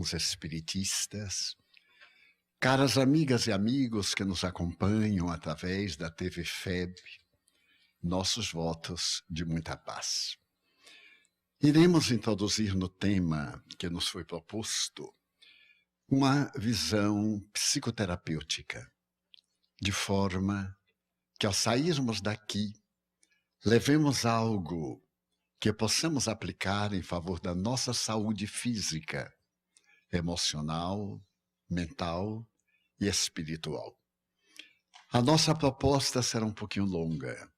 irmãos espiritistas, caras amigas e amigos que nos acompanham através da TV FEB, nossos votos de muita paz. Iremos introduzir no tema que nos foi proposto uma visão psicoterapêutica, de forma que ao sairmos daqui, levemos algo que possamos aplicar em favor da nossa saúde física, emocional, mental e espiritual. A nossa proposta será um pouquinho longa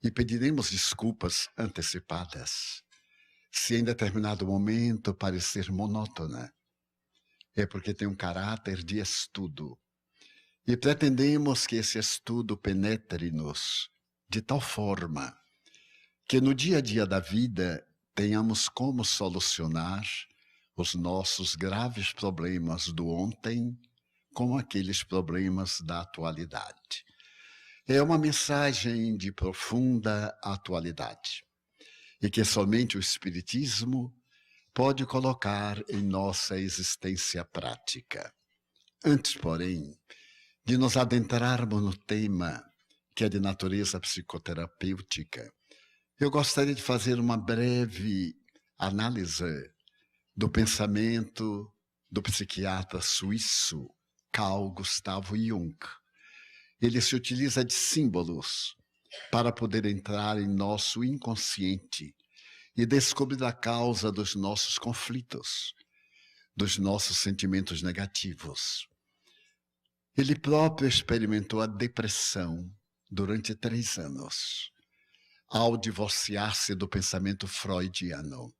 e pediremos desculpas antecipadas se em determinado momento parecer monótona. É porque tem um caráter de estudo e pretendemos que esse estudo penetre-nos de tal forma que no dia a dia da vida tenhamos como solucionar os nossos graves problemas do ontem com aqueles problemas da atualidade. É uma mensagem de profunda atualidade e que somente o Espiritismo pode colocar em nossa existência prática. Antes, porém, de nos adentrarmos no tema que é de natureza psicoterapêutica, eu gostaria de fazer uma breve análise do pensamento do psiquiatra suíço Carl Gustav Jung. Ele se utiliza de símbolos para poder entrar em nosso inconsciente e descobrir a causa dos nossos conflitos, dos nossos sentimentos negativos. Ele próprio experimentou a depressão durante 3 anos. Ao divorciar-se do pensamento freudiano.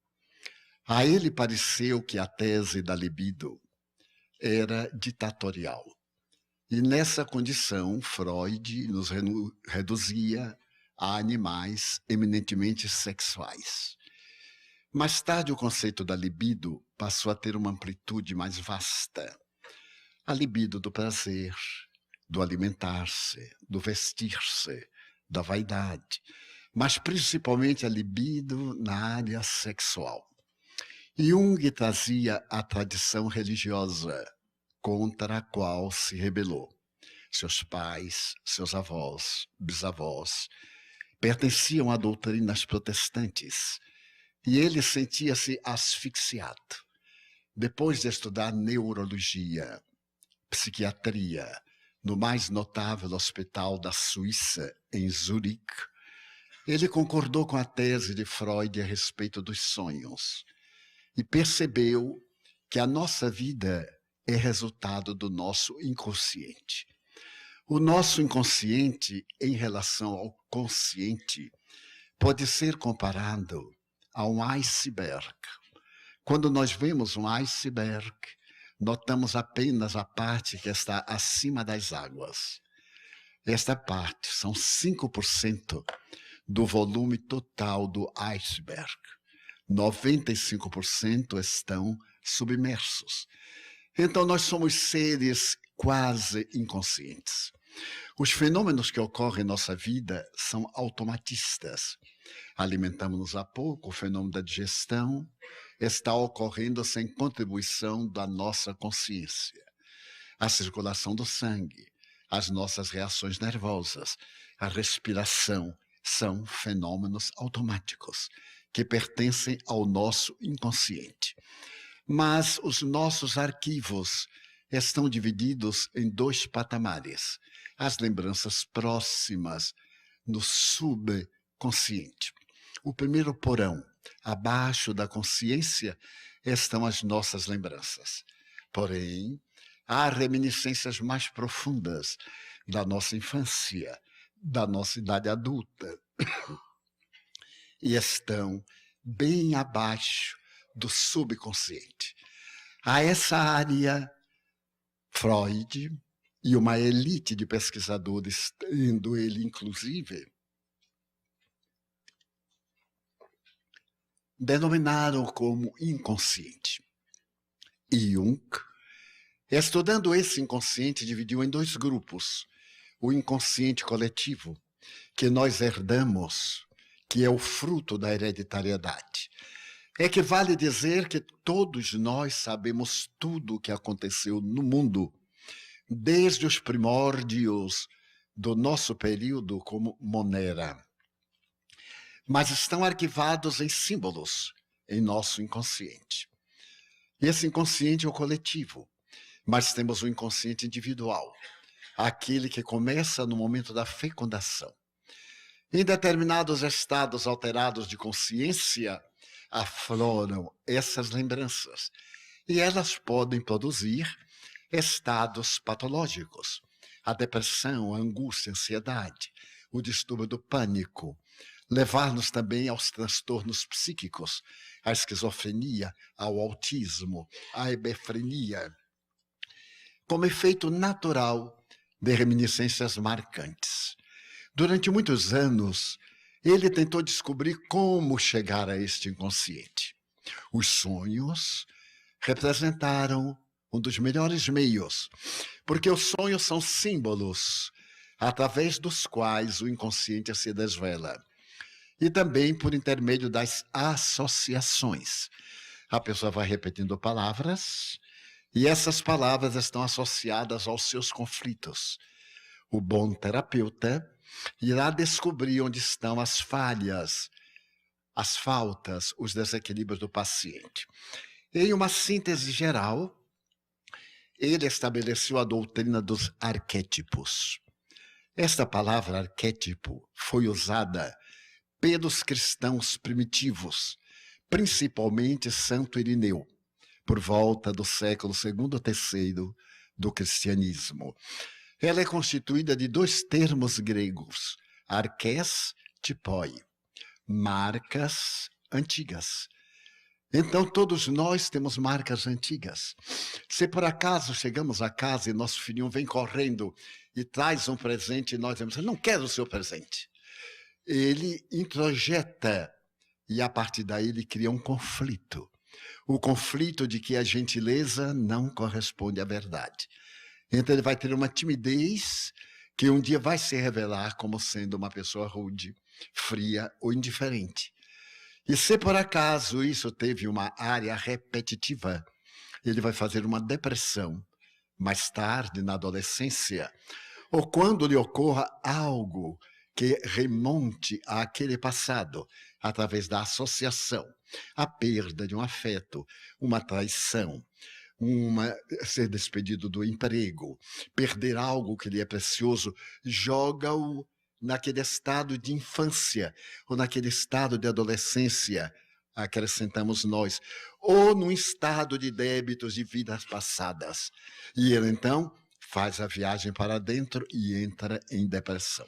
A ele pareceu que a tese da libido era ditatorial. E nessa condição, Freud nos reduzia a animais eminentemente sexuais. Mais tarde, o conceito da libido passou a ter uma amplitude mais vasta. A libido do prazer, do alimentar-se, do vestir-se, da vaidade, mas principalmente a libido na área sexual. Jung trazia a tradição religiosa contra a qual se rebelou. Seus pais, seus avós, bisavós, pertenciam a doutrinas protestantes e ele sentia-se asfixiado. Depois de estudar neurologia, psiquiatria, no mais notável hospital da Suíça, em Zurique, ele concordou com a tese de Freud a respeito dos sonhos e percebeu que a nossa vida é resultado do nosso inconsciente. O nosso inconsciente, em relação ao consciente, pode ser comparado a um iceberg. Quando nós vemos um iceberg, notamos apenas a parte que está acima das águas. Esta parte são 5% do volume total do iceberg. 95% estão submersos. Então, nós somos seres quase inconscientes. Os fenômenos que ocorrem em nossa vida são automatistas. Alimentamos-nos há pouco, o fenômeno da digestão está ocorrendo sem contribuição da nossa consciência. A circulação do sangue, as nossas reações nervosas, a respiração, são fenômenos automáticos que pertencem ao nosso inconsciente. Mas os nossos arquivos estão divididos em 2 patamares. As lembranças próximas no subconsciente. O primeiro porão, abaixo da consciência, estão as nossas lembranças. Porém, há reminiscências mais profundas da nossa infância, da nossa idade adulta, e estão bem abaixo do subconsciente. A essa área, Freud e uma elite de pesquisadores, tendo ele inclusive, denominaram como inconsciente. E Jung, estudando esse inconsciente, dividiu em 2 grupos. O inconsciente coletivo, que nós herdamos, que é o fruto da hereditariedade. Equivale dizer que todos nós sabemos tudo o que aconteceu no mundo, desde os primórdios do nosso período como Monera, mas estão arquivados em símbolos em nosso inconsciente. Esse inconsciente é o coletivo, mas temos o inconsciente individual, aquele que começa no momento da fecundação. Em determinados estados alterados de consciência, afloram essas lembranças e elas podem produzir estados patológicos, a depressão, a angústia, a ansiedade, o distúrbio do pânico, levar-nos também aos transtornos psíquicos, à esquizofrenia, ao autismo, à hebefrenia, como efeito natural de reminiscências marcantes. Durante muitos anos, ele tentou descobrir como chegar a este inconsciente. Os sonhos representaram um dos melhores meios, porque os sonhos são símbolos através dos quais o inconsciente se desvela. E também por intermédio das associações. A pessoa vai repetindo palavras e essas palavras estão associadas aos seus conflitos. O bom terapeuta irá descobrir onde estão as falhas, as faltas, os desequilíbrios do paciente. Em uma síntese geral, ele estabeleceu a doutrina dos arquétipos. Esta palavra arquétipo foi usada pelos cristãos primitivos, principalmente Santo Irineu, por volta do século II ou III do cristianismo. Ela é constituída de dois termos gregos, arqués, tipoi, marcas antigas. Então, todos nós temos marcas antigas. Se por acaso chegamos a casa e nosso filhinho vem correndo e traz um presente e nós dizemos, não quero o seu presente. Ele introjeta e a partir daí ele cria um conflito. O conflito de que a gentileza não corresponde à verdade. Então ele vai ter uma timidez que um dia vai se revelar como sendo uma pessoa rude, fria ou indiferente. E se por acaso isso teve uma área repetitiva, ele vai fazer uma depressão mais tarde, na adolescência, ou quando lhe ocorra algo que remonte àquele passado, através da associação, a perda de um afeto, uma traição, ser despedido do emprego, perder algo que lhe é precioso, joga-o naquele estado de infância, ou naquele estado de adolescência, acrescentamos nós, ou num estado de débitos de vidas passadas. E ele, então, faz a viagem para dentro e entra em depressão.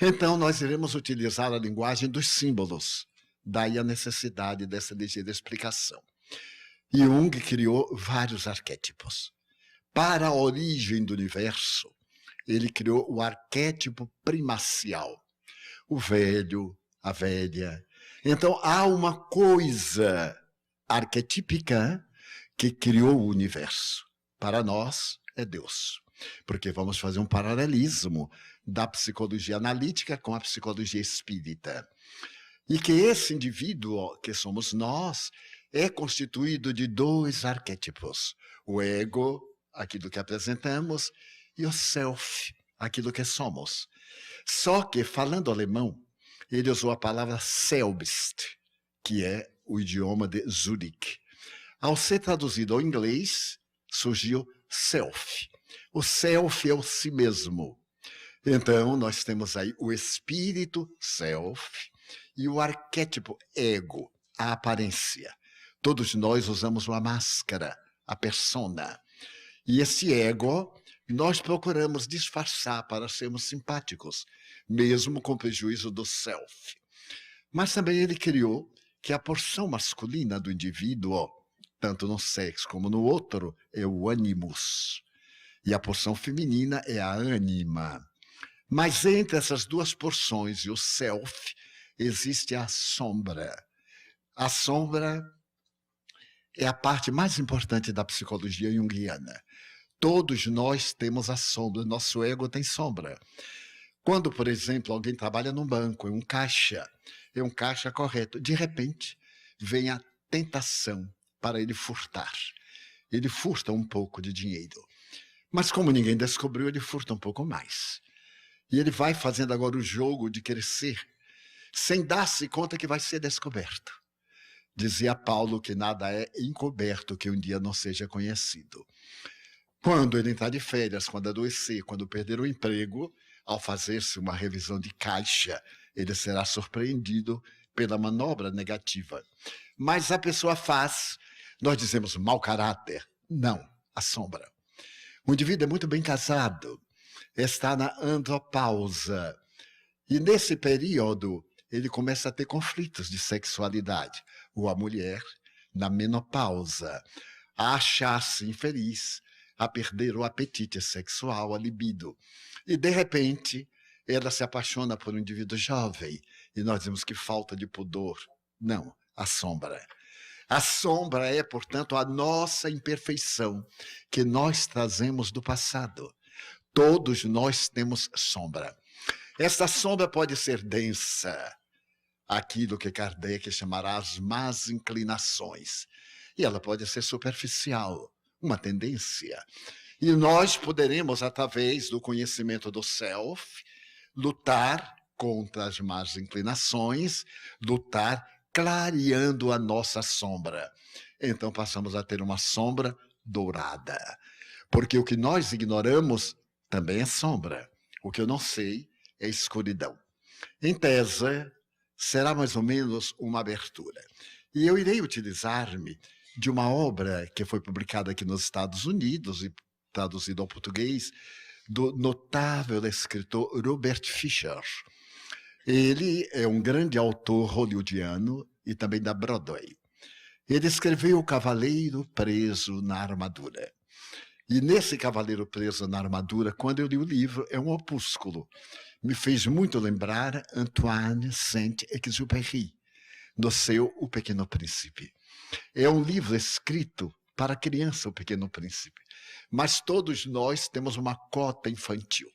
Então, nós iremos utilizar a linguagem dos símbolos, daí a necessidade dessa ligeira explicação. Jung criou vários arquétipos. Para a origem do universo, ele criou o arquétipo primacial, o velho, a velha. Então, há uma coisa arquetípica que criou o universo. Para nós, é Deus. Porque vamos fazer um paralelismo da psicologia analítica com a psicologia espírita. E que esse indivíduo, que somos nós, é constituído de dois arquétipos. O ego, aquilo que apresentamos, e o self, aquilo que somos. Só que, falando alemão, ele usou a palavra selbst, que é o idioma de Zurich. Ao ser traduzido ao inglês, surgiu self. O self é o si mesmo. Então, nós temos aí o espírito, self, e o arquétipo, ego, a aparência. Todos nós usamos uma máscara, a persona. E esse ego, nós procuramos disfarçar para sermos simpáticos, mesmo com prejuízo do self. Mas também ele criou que a porção masculina do indivíduo, tanto no sexo como no outro, é o animus. E a porção feminina é a ânima. Mas entre essas duas porções e o self, existe a sombra. A sombra é a parte mais importante da psicologia junguiana. Todos nós temos a sombra, nosso ego tem sombra. Quando, por exemplo, alguém trabalha num banco, é um caixa correto, de repente, vem a tentação para ele furtar. Ele furta um pouco de dinheiro. Mas como ninguém descobriu, ele furta um pouco mais. E ele vai fazendo agora o jogo de crescer, sem dar-se conta que vai ser descoberto. Dizia Paulo que nada é encoberto que um dia não seja conhecido. Quando ele entrar de férias, quando adoecer, quando perder o emprego, ao fazer-se uma revisão de caixa, ele será surpreendido pela manobra negativa. Mas a pessoa faz, nós dizemos mau caráter. Não, a sombra. O indivíduo é muito bem casado, está na andropausa. E nesse período, ele começa a ter conflitos de sexualidade. Ou a mulher, na menopausa, a achar-se infeliz, a perder o apetite sexual, a libido. E, de repente, ela se apaixona por um indivíduo jovem. E nós dizemos que falta de pudor. Não, a sombra. A sombra é, portanto, a nossa imperfeição que nós trazemos do passado. Todos nós temos sombra. Essa sombra pode ser densa, aquilo que Kardec chamará as más inclinações. E ela pode ser superficial, uma tendência. E nós poderemos, através do conhecimento do self, lutar contra as más inclinações, lutar clareando a nossa sombra. Então passamos a ter uma sombra dourada. Porque o que nós ignoramos também é sombra. O que eu não sei é escuridão. Em tese, será mais ou menos uma abertura. E eu irei utilizar-me de uma obra que foi publicada aqui nos Estados Unidos e traduzida ao português, do notável escritor Robert Fisher. Ele é um grande autor hollywoodiano e também da Broadway. Ele escreveu O Cavaleiro Preso na Armadura. E nesse Cavaleiro Preso na Armadura, quando eu li o livro, é um opúsculo. Me fez muito lembrar Antoine Saint-Exupéry, no seu O Pequeno Príncipe. É um livro escrito para a criança, O Pequeno Príncipe. Mas todos nós temos uma cota infantil.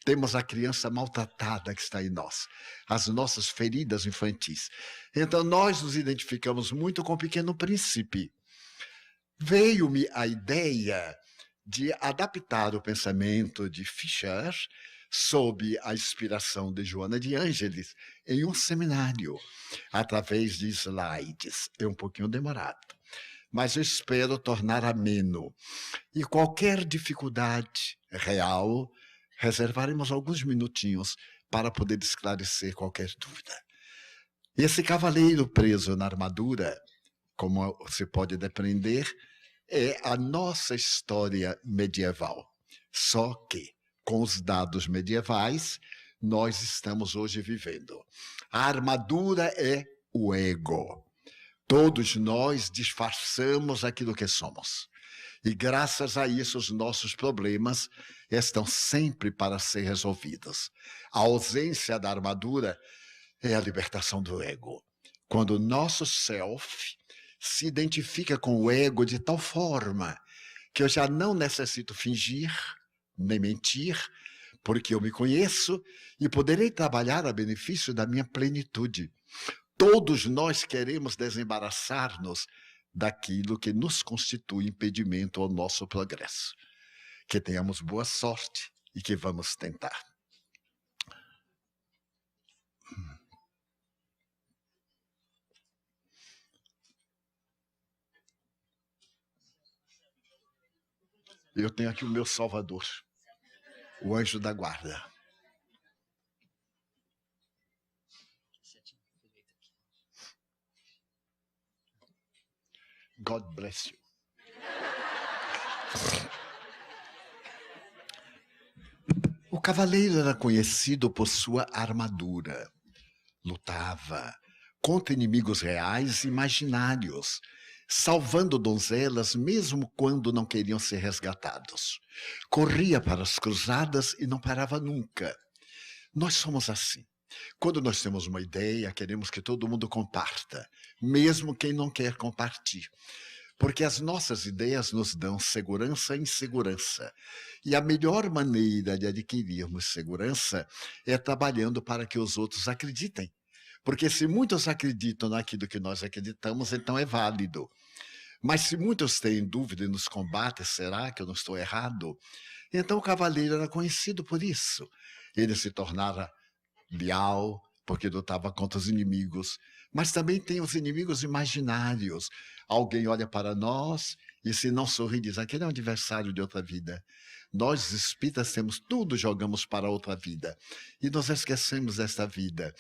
Temos a criança maltratada que está em nós, as nossas feridas infantis. Então, nós nos identificamos muito com o Pequeno Príncipe. Veio-me a ideia de adaptar o pensamento de Fischer sob a inspiração de Joana de Ângeles em um seminário, através de slides. É um pouquinho demorado, mas eu espero tornar ameno. E qualquer dificuldade real, reservaremos alguns minutinhos para poder esclarecer qualquer dúvida. Esse cavaleiro preso na armadura, como se pode depreender, é a nossa história medieval. Só que, com os dados medievais, nós estamos hoje vivendo. A armadura é o ego. Todos nós disfarçamos aquilo que somos. E graças a isso, os nossos problemas estão sempre para ser resolvidos. A ausência da armadura é a libertação do ego. Quando o nosso self se identifica com o ego de tal forma que eu já não necessito fingir, nem mentir, porque eu me conheço e poderei trabalhar a benefício da minha plenitude. Todos nós queremos desembaraçar-nos daquilo que nos constitui impedimento ao nosso progresso. Que tenhamos boa sorte e que vamos tentar. Eu tenho aqui o meu Salvador, o anjo da guarda. God bless you. O cavaleiro era conhecido por sua armadura. Lutava contra inimigos reais e imaginários, salvando donzelas mesmo quando não queriam ser resgatados. Corria para as cruzadas e não parava nunca. Nós somos assim. Quando nós temos uma ideia, queremos que todo mundo comparta, mesmo quem não quer compartilhar. Porque as nossas ideias nos dão segurança e insegurança. E a melhor maneira de adquirirmos segurança é trabalhando para que os outros acreditem. Porque se muitos acreditam naquilo que nós acreditamos, então é válido. Mas se muitos têm dúvida e nos combatem, será que eu não estou errado? Então o cavaleiro era conhecido por isso. Ele se tornara leal, porque lutava contra os inimigos. Mas também tem os inimigos imaginários. Alguém olha para nós e, se não sorri, diz: aquele é um adversário de outra vida. Nós, espíritas, temos tudo, jogamos para outra vida. E nos esquecemos desta vida.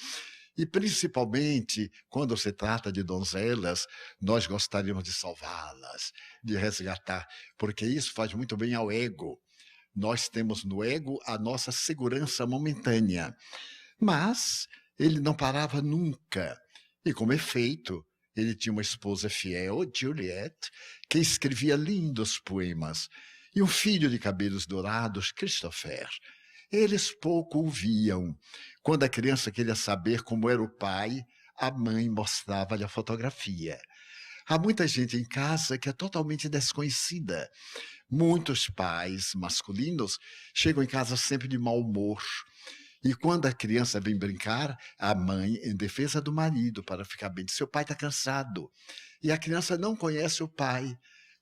E, principalmente, quando se trata de donzelas, nós gostaríamos de salvá-las, de resgatar, porque isso faz muito bem ao ego. Nós temos no ego a nossa segurança momentânea. Mas ele não parava nunca. E, como efeito, ele tinha uma esposa fiel, Juliette, que escrevia lindos poemas, e um filho de cabelos dourados, Christopher. Eles pouco o viam. Quando a criança queria saber como era o pai, a mãe mostrava-lhe a fotografia. Há muita gente em casa que é totalmente desconhecida. Muitos pais masculinos chegam em casa sempre de mau humor. E quando a criança vem brincar, a mãe, em defesa do marido, para ficar bem, diz: seu pai está cansado. E a criança não conhece o pai,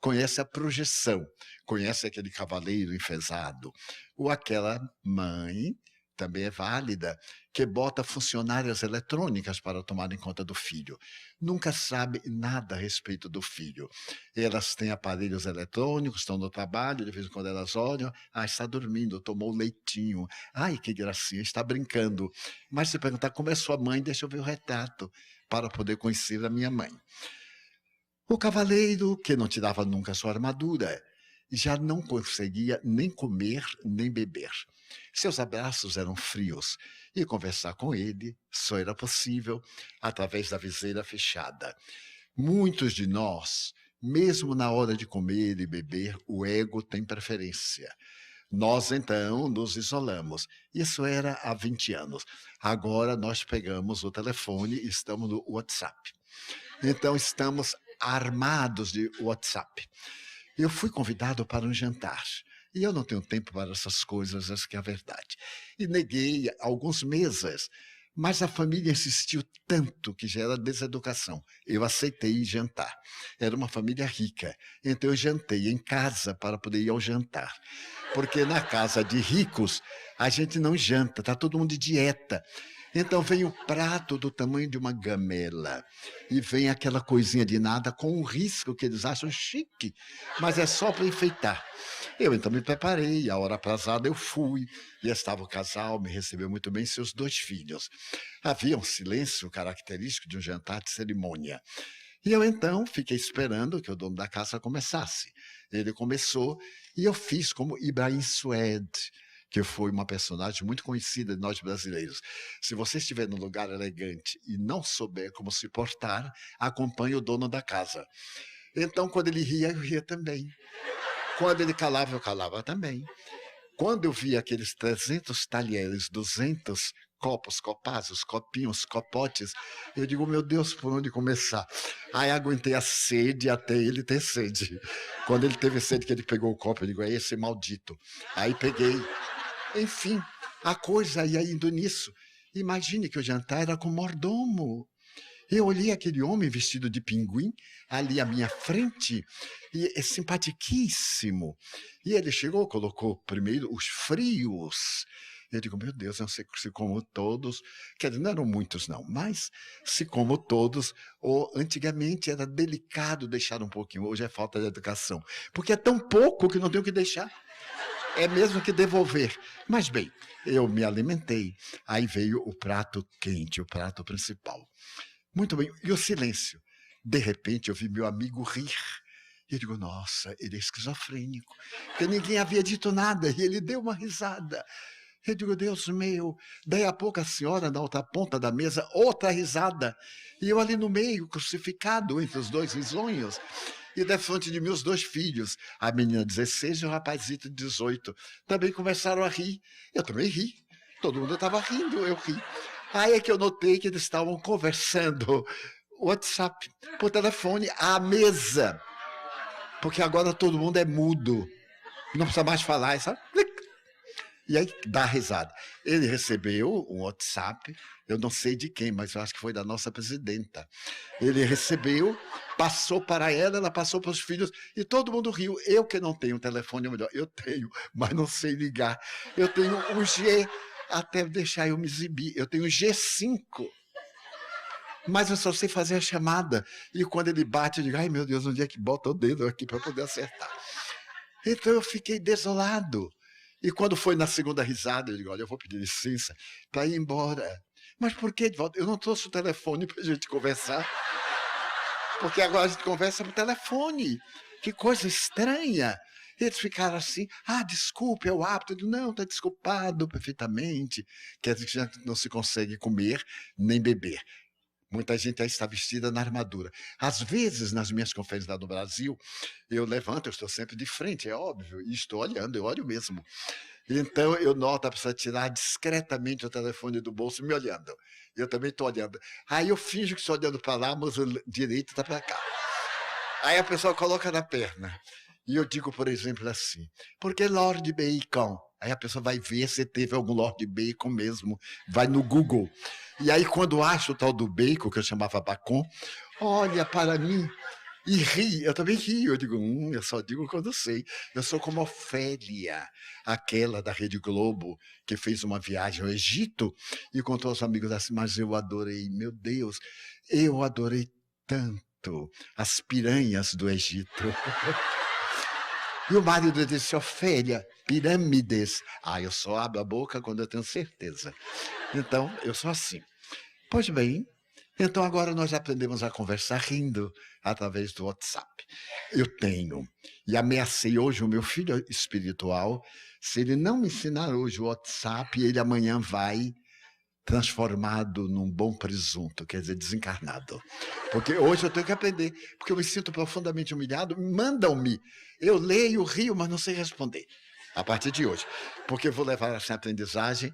conhece a projeção, conhece aquele cavaleiro enfesado. Ou aquela mãe, também é válida, que bota funcionárias eletrônicas para tomarem conta do filho. Nunca sabe nada a respeito do filho. Elas têm aparelhos eletrônicos, estão no trabalho, de vez em quando elas olham: está dormindo, tomou leitinho. Ai, que gracinha, está brincando. Mas se perguntar como é sua mãe, deixa eu ver o retrato, para poder conhecer a minha mãe. O cavaleiro, que não tirava nunca sua armadura, já não conseguia nem comer nem beber. Seus abraços eram frios e conversar com ele só era possível através da viseira fechada. Muitos de nós, mesmo na hora de comer e beber, o ego tem preferência. Nós, então, nos isolamos. Isso era há 20 anos. Agora nós pegamos o telefone e estamos no WhatsApp. Então, estamos armados de WhatsApp. Eu fui convidado para um jantar. E eu não tenho tempo para essas coisas, essa que é a verdade. E neguei alguns meses, mas a família insistiu tanto que já era deseducação. Eu aceitei jantar. Era uma família rica, então eu jantei em casa para poder ir ao jantar. Porque na casa de ricos, a gente não janta, está todo mundo de dieta. Então vem o prato do tamanho de uma gamela e vem aquela coisinha de nada com um risco que eles acham chique, mas é só para enfeitar. Eu então me preparei, a hora aprazada eu fui, e estava o casal, me recebeu muito bem, seus 2 filhos. Havia um silêncio característico de um jantar de cerimônia. E eu então fiquei esperando que o dono da casa começasse. Ele começou e eu fiz como Ibrahim Suede, que foi uma personagem muito conhecida de nós brasileiros. Se você estiver num lugar elegante e não souber como se portar, acompanhe o dono da casa. Então, quando ele ria, eu ria também. Quando ele calava, eu calava também. Quando eu via aqueles 300 talheres, 200 copos, copazos, copinhos, copotes, eu digo: meu Deus, por onde começar? Aí aguentei a sede até ele ter sede. Quando ele teve sede, que ele pegou o copo, eu digo: é esse maldito. Aí peguei. Enfim, a coisa ia indo nisso. Imagine que o jantar era com mordomo. Eu olhei aquele homem vestido de pinguim ali à minha frente, e é simpaticíssimo. E ele chegou, colocou primeiro os frios. Eu digo: meu Deus, eu não sei se como todos, quer dizer, não eram muitos não, mas se como todos, ou antigamente era delicado deixar um pouquinho, hoje é falta de educação, porque é tão pouco que não tem o que deixar. É mesmo que devolver. Mas bem, eu me alimentei. Aí veio o prato quente, o prato principal. Muito bem, e o silêncio? De repente eu vi meu amigo rir. E eu digo: nossa, ele é esquizofrênico. Porque ninguém havia dito nada e ele deu uma risada. Eu digo: Deus meu. Daí a pouco a senhora, na outra ponta da mesa, outra risada. E eu ali no meio, crucificado entre os 2 risonhos. E da frente de mim os 2 filhos, a menina 16 e o rapazito 18, também começaram a rir. Eu também ri. Todo mundo estava rindo, eu ri. Aí é que eu notei que eles estavam conversando WhatsApp, por telefone, à mesa. Porque agora todo mundo é mudo. Não precisa mais falar, sabe? E aí dá risada. Ele recebeu um WhatsApp, eu não sei de quem, mas eu acho que foi da nossa presidenta. Ele recebeu, passou para ela, ela passou para os filhos e todo mundo riu. Eu que não tenho um telefone melhor, eu tenho, mas não sei ligar. Eu tenho um G, até deixar eu me exibir, eu tenho um G5. Mas eu só sei fazer a chamada. E quando ele bate, eu digo, ai meu Deus, onde é que bota o dedo aqui para poder acertar? Então eu fiquei desolado. E quando foi na segunda risada, eu digo, olha, eu vou pedir licença para ir embora. Mas por que, Edvaldo? Eu não trouxe o telefone para a gente conversar. Porque agora a gente conversa por telefone. Que coisa estranha. Eles ficaram assim, desculpe, é o hábito. Eu digo, não, está desculpado perfeitamente. Quer dizer que já não se consegue comer nem beber. Muita gente aí está vestida na armadura. Às vezes, nas minhas conferências lá no Brasil, eu levanto, eu estou sempre de frente, é óbvio, e estou olhando, eu olho mesmo. Então, eu noto a pessoa tirar discretamente o telefone do bolso me olhando. Eu também estou olhando. Aí eu finjo que estou olhando para lá, mas o direito está para cá. Aí a pessoa coloca na perna. E eu digo, por exemplo, assim, por que Lord Bacon? Aí a pessoa vai ver se teve algum Lord Bacon mesmo, vai no Google. E aí quando acha o tal do bacon, que eu chamava bacon, olha para mim e ri, eu também rio, eu digo, eu só digo quando sei. Eu sou como Ofélia, aquela da Rede Globo, que fez uma viagem ao Egito e contou aos amigos assim, mas eu adorei, meu Deus, eu adorei tanto as piranhas do Egito. E o marido disse, Ofélia, pirâmides. Eu só abro a boca quando eu tenho certeza. Então, eu sou assim. Pois bem, então agora nós aprendemos a conversar rindo através do WhatsApp. Eu tenho, e ameacei hoje o meu filho espiritual, se ele não me ensinar hoje o WhatsApp, ele amanhã vai transformado num bom presunto, quer dizer, desencarnado. Porque hoje eu tenho que aprender, porque eu me sinto profundamente humilhado, mandam-me. Eu leio, rio, mas não sei responder. A partir de hoje. Porque eu vou levar essa aprendizagem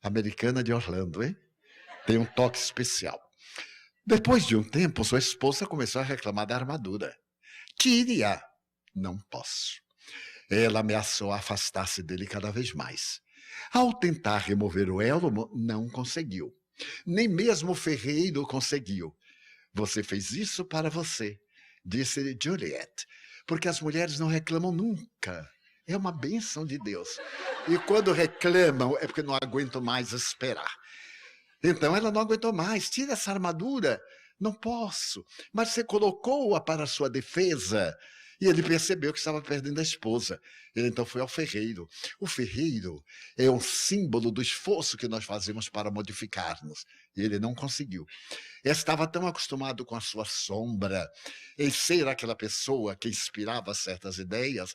americana de Orlando, hein? Tem um toque especial. Depois de um tempo, sua esposa começou a reclamar da armadura. Tire-a. Não posso. Ela ameaçou afastar-se dele cada vez mais. Ao tentar remover o elmo, não conseguiu. Nem mesmo o ferreiro conseguiu. Você fez isso para você, disse Juliet, porque as mulheres não reclamam nunca. É uma bênção de Deus. E quando reclamam é porque não aguentam mais esperar. Então ela não aguentou mais. Tira essa armadura. Não posso. Mas você colocou-a para sua defesa. E ele percebeu que estava perdendo a esposa. Ele então foi ao ferreiro. O ferreiro é um símbolo do esforço que nós fazemos para modificar-nos. E ele não conseguiu. Estava tão acostumado com a sua sombra, em ser aquela pessoa que inspirava certas ideias,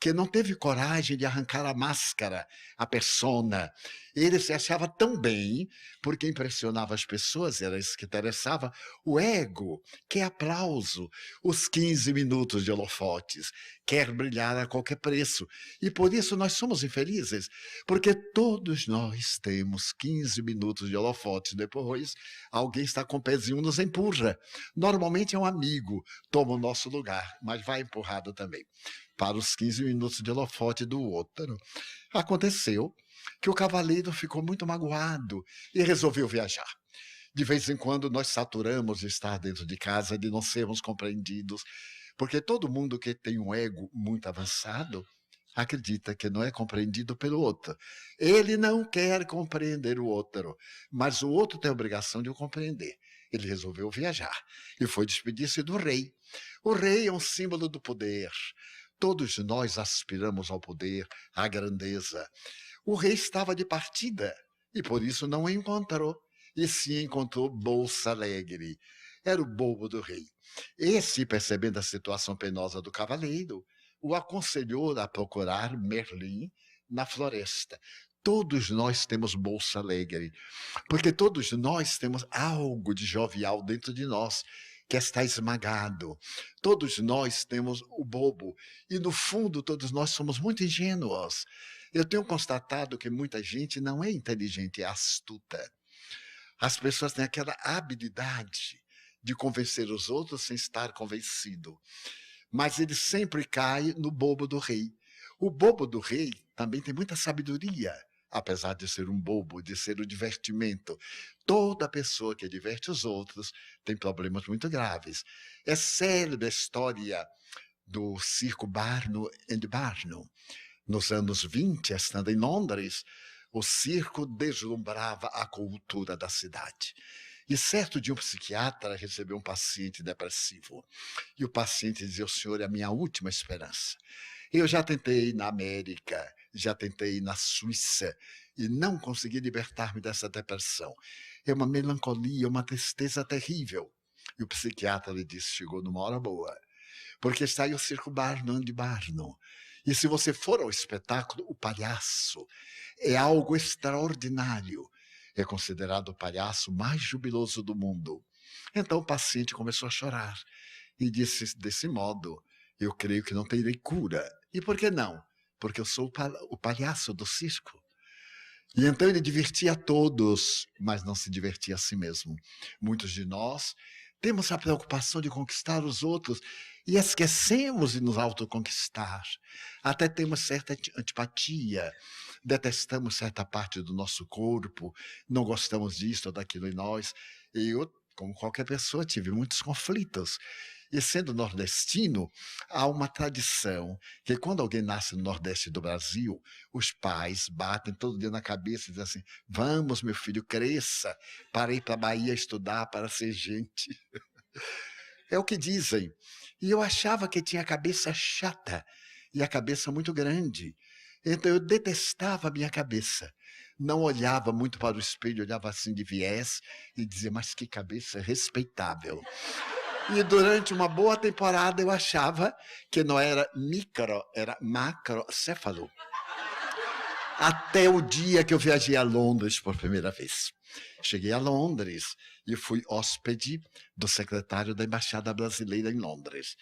que não teve coragem de arrancar a máscara, a persona. Ele se achava tão bem, porque impressionava as pessoas, era isso que interessava, o ego, quer aplauso, os 15 minutos de holofotes, quer brilhar a qualquer preço. E por isso nós somos infelizes, porque todos nós temos 15 minutos de holofotes, depois alguém está com o pezinho, nos empurra. Normalmente é um amigo, toma o nosso lugar, mas vai empurrado também para os 15 minutos de holofote do outro. Aconteceu que o cavaleiro ficou muito magoado e resolveu viajar. De vez em quando nós saturamos de estar dentro de casa, de não sermos compreendidos, porque todo mundo que tem um ego muito avançado acredita que não é compreendido pelo outro. Ele não quer compreender o outro, mas o outro tem a obrigação de o compreender. Ele resolveu viajar e foi despedir-se do rei. O rei é um símbolo do poder. Todos nós aspiramos ao poder, à grandeza. O rei estava de partida e por isso não o encontrou. E sim encontrou Bolsa Alegre. Era o bobo do rei. Esse, percebendo a situação penosa do cavaleiro, o aconselhou a procurar Merlin na floresta. Todos nós temos Bolsa Alegre, porque todos nós temos algo de jovial dentro de nós, que está esmagado. Todos nós temos o bobo. E, no fundo, todos nós somos muito ingênuos. Eu tenho constatado que muita gente não é inteligente, é astuta. As pessoas têm aquela habilidade de convencer os outros sem estar convencido. Mas ele sempre cai no bobo do rei. O bobo do rei também tem muita sabedoria, apesar de ser um bobo, de ser um divertimento. Toda pessoa que diverte os outros tem problemas muito graves. É célebre a história do circo Barnum and Barnum. Nos anos 20, estando em Londres, o circo deslumbrava a cultura da cidade. E certo dia um psiquiatra recebeu um paciente depressivo. E o paciente dizia: o senhor é a minha última esperança. Eu já tentei na América, já tentei na Suíça e não consegui libertar-me dessa depressão. É uma melancolia, uma tristeza terrível. E o psiquiatra lhe disse: chegou numa hora boa, porque está aí o circo Barnum de Barnum. E se você for ao espetáculo, o palhaço é algo extraordinário. É considerado o palhaço mais jubiloso do mundo. Então o paciente começou a chorar e disse desse modo: eu creio que não terei cura. E por que não? Porque eu sou o palhaço do circo. E então ele divertia a todos, mas não se divertia a si mesmo. Muitos de nós temos a preocupação de conquistar os outros e esquecemos de nos autoconquistar. Até temos certa antipatia, detestamos certa parte do nosso corpo, não gostamos disso ou daquilo em nós. E eu, como qualquer pessoa, tive muitos conflitos. E sendo nordestino, há uma tradição que quando alguém nasce no Nordeste do Brasil, os pais batem todo dia na cabeça e dizem assim: vamos, meu filho, cresça para ir para a Bahia estudar, para ser gente. É o que dizem. E eu achava que tinha a cabeça chata e a cabeça muito grande. Então eu detestava a minha cabeça. Não olhava muito para o espelho, olhava assim de viés e dizia: mas que cabeça respeitável. E durante uma boa temporada eu achava que não era micro, era macrocéfalo. Até o dia que eu viajei a Londres por primeira vez. Cheguei a Londres e fui hóspede do secretário da Embaixada Brasileira em Londres.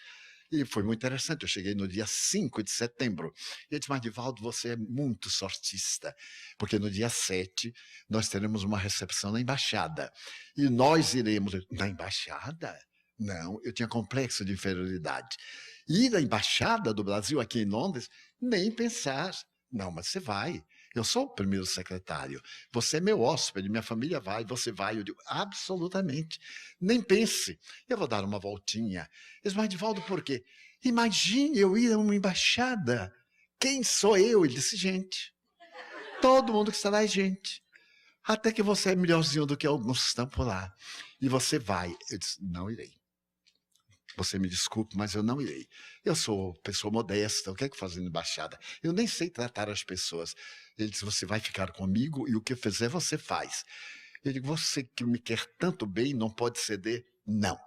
E foi muito interessante. Eu cheguei no dia 5 de setembro. E ele disse: mas, Divaldo, você é muito sortista, porque no dia 7 nós teremos uma recepção na Embaixada. E nós iremos... Na Embaixada? Não, eu tinha complexo de inferioridade. Ir à Embaixada do Brasil aqui em Londres, nem pensar. Não, mas você vai. Eu sou o primeiro secretário. Você é meu hóspede, minha família vai, você vai. Eu digo: absolutamente. Nem pense. Eu vou dar uma voltinha. Eles: mas, Divaldo, por quê? Imagine eu ir a uma embaixada. Quem sou eu? Ele disse: gente. Todo mundo que está lá é gente. Até que você é melhorzinho do que alguns que estão por lá. E você vai. Eu disse: não irei. Você me desculpe, mas eu não irei. Eu sou pessoa modesta, o que é que faz na embaixada? Eu nem sei tratar as pessoas. Ele disse: você vai ficar comigo e o que eu fizer você faz. Eu digo: você que me quer tanto bem não pode ceder? Não.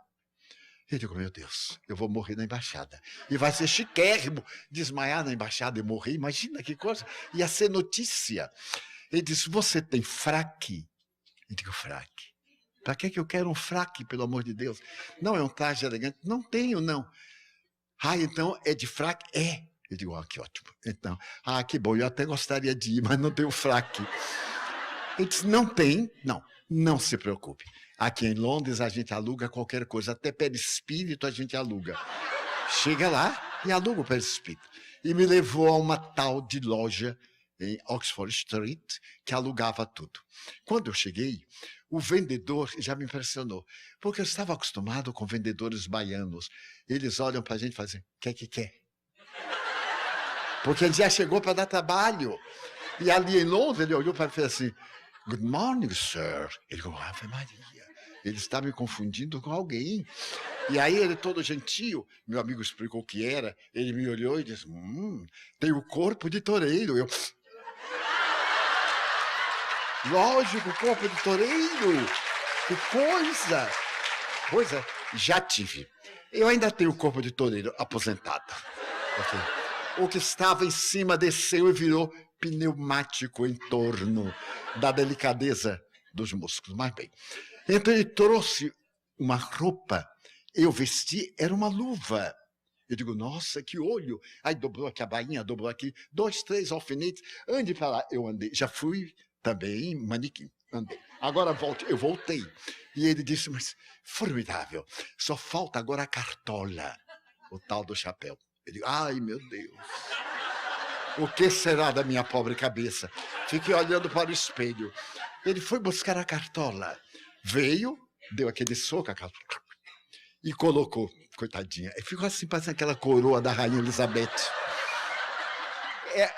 Eu digo: meu Deus, eu vou morrer na embaixada. E vai ser chiquérrimo desmaiar na embaixada e morrer. Imagina que coisa. Ia ser notícia. Ele disse: você tem fraque? Eu digo: fraque? Para que eu quero um fraque, pelo amor de Deus? Não é um traje elegante? Não tenho, não. Ah, então é de fraque? É. Eu digo: que ótimo. Então, que bom, eu até gostaria de ir, mas não tenho fraque. Ele disse: não tem? Não se preocupe. Aqui em Londres a gente aluga qualquer coisa, até perispírito a gente aluga. Chega lá e aluga o perispírito. E me levou a uma tal de loja em Oxford Street, que alugava tudo. Quando eu cheguei, o vendedor já me impressionou, porque eu estava acostumado com vendedores baianos. Eles olham para a gente e fazem: que quer? Porque ele já chegou para dar trabalho. E ali em Londres, ele olhou para mim e fez assim: good morning, sir. Ele falou: Ave Maria. Ele está me confundindo com alguém. E aí ele, todo gentil, meu amigo explicou o que era, ele me olhou e disse: tem o corpo de toureiro. Eu: lógico, corpo de toureiro. Que coisa. Coisa, já tive. Eu ainda tenho o corpo de toureiro aposentado. O que estava em cima desceu e virou pneumático em torno da delicadeza dos músculos. Mas bem, então ele trouxe uma roupa, eu vesti, era uma luva. Eu digo: nossa, que olho. Aí dobrou aqui a bainha, dobrou aqui, 2, 3 alfinetes, ande para lá. Eu andei, já fui também manequim, andei. Agora volte, eu voltei. E ele disse: mas formidável, só falta agora a cartola, o tal do chapéu. Eu digo: ai, meu Deus. O que será da minha pobre cabeça? Fiquei olhando para o espelho. Ele foi buscar a cartola. Veio, deu aquele soco, e colocou, coitadinha. E ficou assim, parecendo aquela coroa da Rainha Elizabeth.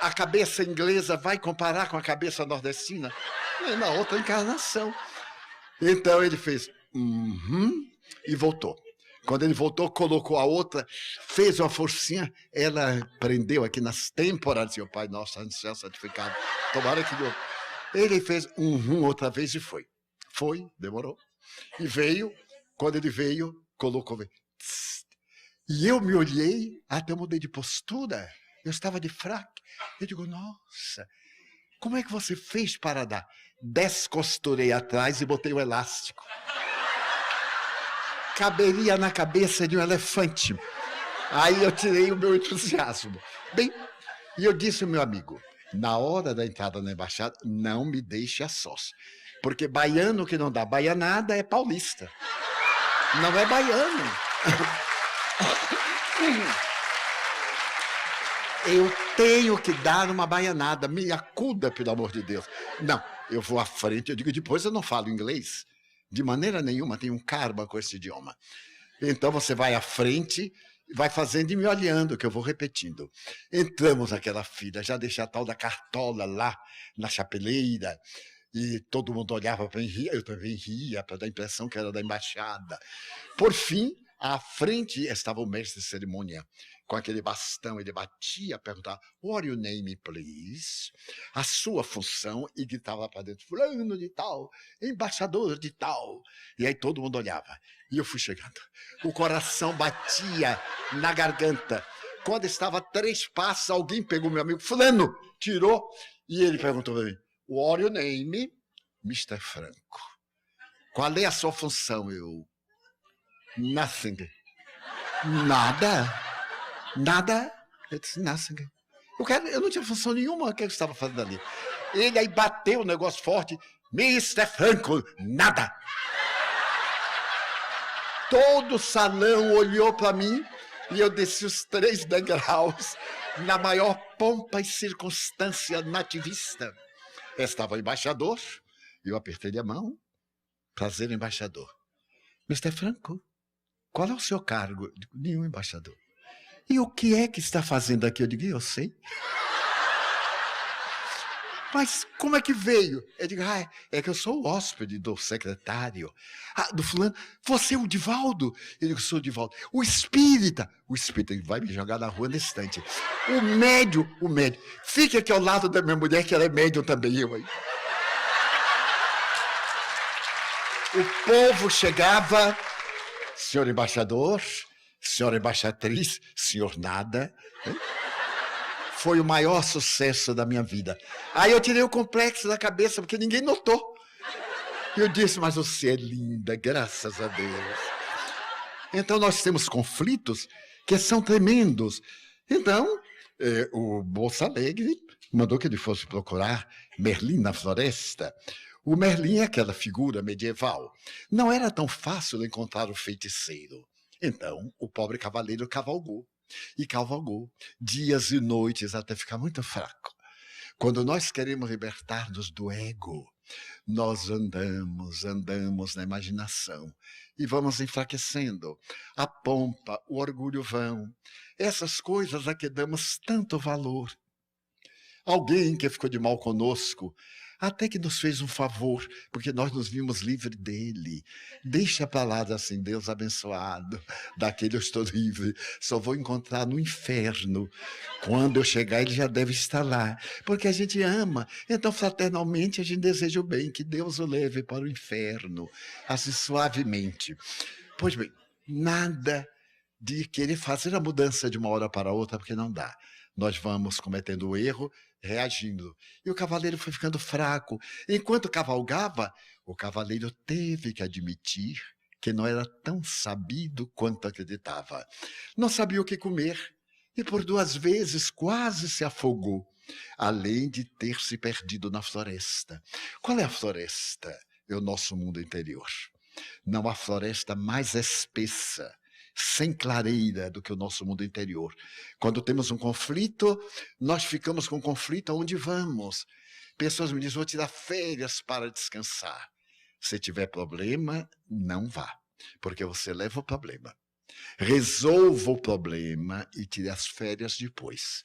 A cabeça inglesa vai comparar com a cabeça nordestina? É na outra encarnação. Então ele fez e voltou. Quando ele voltou, colocou a outra, fez uma forcinha, ela prendeu aqui nas têmporas, e o Pai Nosso, Santo Santificado, tomara que deu. Ele fez outra vez e foi. Foi, demorou. E veio, quando ele veio, colocou. E eu me olhei, até mudei de postura, eu estava de fraque. Eu digo, nossa, como é que você fez para dar? Descosturei atrás e botei o elástico. Caberia na cabeça de um elefante. Aí eu tirei o meu entusiasmo. Bem, e eu disse ao meu amigo, na hora da entrada na embaixada, não me deixe a sós. Porque baiano que não dá baianada é paulista. Não é baiano. Eu tenho que dar uma baianada, me acuda, pelo amor de Deus. Não, eu vou à frente, eu digo, depois eu não falo inglês. De maneira nenhuma, tem um karma com esse idioma. Então você vai à frente, vai fazendo e me olhando, que eu vou repetindo. Entramos naquela fila, já deixei a tal da cartola lá, na chapeleira, e todo mundo olhava para mim, ria, eu também ria, para dar a impressão que era da embaixada. Por fim, à frente estava o mestre de cerimônia, com aquele bastão, ele batia, perguntava, what your name, please? A sua função, e gritava para dentro, fulano de tal, embaixador de tal. E aí todo mundo olhava. E eu fui chegando. O coração batia na garganta. Quando estava a 3 passos, alguém pegou meu amigo, fulano, tirou, e ele perguntou para mim, what your name? Mr. Franco. Qual é a sua função? Eu, nothing. Nada? Nada? Eu disse, nothing. Eu não tinha função nenhuma, o que eu estava fazendo ali? Ele aí bateu o negócio forte, Mr. Franco, nada. Todo o salão olhou para mim e eu desci os 3 degraus na maior pompa e circunstância nativista. Estava o embaixador, eu apertei a mão, prazer, embaixador. Mr. Franco, qual é o seu cargo? Eu digo, nenhum, embaixador. E o que é que está fazendo aqui? Eu digo, eu sei. Mas como é que veio? Eu digo, é que eu sou o hóspede do secretário. Do fulano. Você é o Divaldo? Eu digo, sou o Divaldo. O espírita vai me jogar na rua nesse instante. O médium. Fique aqui ao lado da minha mulher, que ela é médium também, eu aí. O povo chegava, senhor embaixador, senhora embaixatriz, senhor nada. Foi o maior sucesso da minha vida. Aí eu tirei o complexo da cabeça, porque ninguém notou. Eu disse, mas você é linda, graças a Deus. Então nós temos conflitos que são tremendos. Então, o Moço Alegre mandou que ele fosse procurar Merlin na floresta. O Merlin é aquela figura medieval. Não era tão fácil encontrar o feiticeiro. Então, o pobre cavaleiro cavalgou. E cavalgou dias e noites até ficar muito fraco. Quando nós queremos libertar-nos do ego, nós andamos na imaginação e vamos enfraquecendo. A pompa, o orgulho vão. Essas coisas a que damos tanto valor. Alguém que ficou de mal conosco, até que nos fez um favor, porque nós nos vimos livres dele. Deixa para lá assim, Deus abençoado, daquele eu estou livre, só vou encontrar no inferno. Quando eu chegar, ele já deve estar lá, porque a gente ama. Então, fraternalmente, a gente deseja o bem, que Deus o leve para o inferno, assim suavemente. Pois bem, nada de querer fazer a mudança de uma hora para outra, porque não dá. Nós vamos cometendo o erro, reagindo. E o cavaleiro foi ficando fraco. Enquanto cavalgava, o cavaleiro teve que admitir que não era tão sabido quanto acreditava. Não sabia o que comer e por 2 vezes quase se afogou, além de ter se perdido na floresta. Qual é a floresta? É o nosso mundo interior. Não há floresta mais espessa sem clareira do que o nosso mundo interior. Quando temos um conflito, nós ficamos com conflito aonde vamos. Pessoas me dizem, vou tirar férias para descansar. Se tiver problema, não vá, porque você leva o problema. Resolva o problema e tire as férias depois.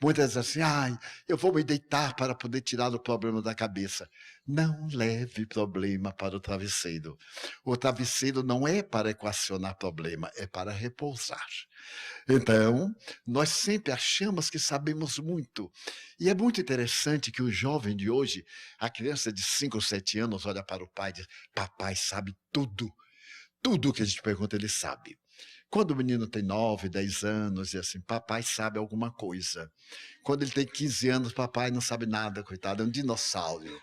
Muitas vezes assim, eu vou me deitar para poder tirar o problema da cabeça. Não leve problema para o travesseiro. O travesseiro não é para equacionar problema, é para repousar. Então, nós sempre achamos que sabemos muito. E é muito interessante que o jovem de hoje, a criança de 5 ou 7 anos, olha para o pai e diz, papai sabe tudo. Tudo que a gente pergunta, ele sabe. Quando o menino tem 9, 10 anos, e assim, papai sabe alguma coisa. Quando ele tem 15 anos, papai não sabe nada, coitado, é um dinossauro.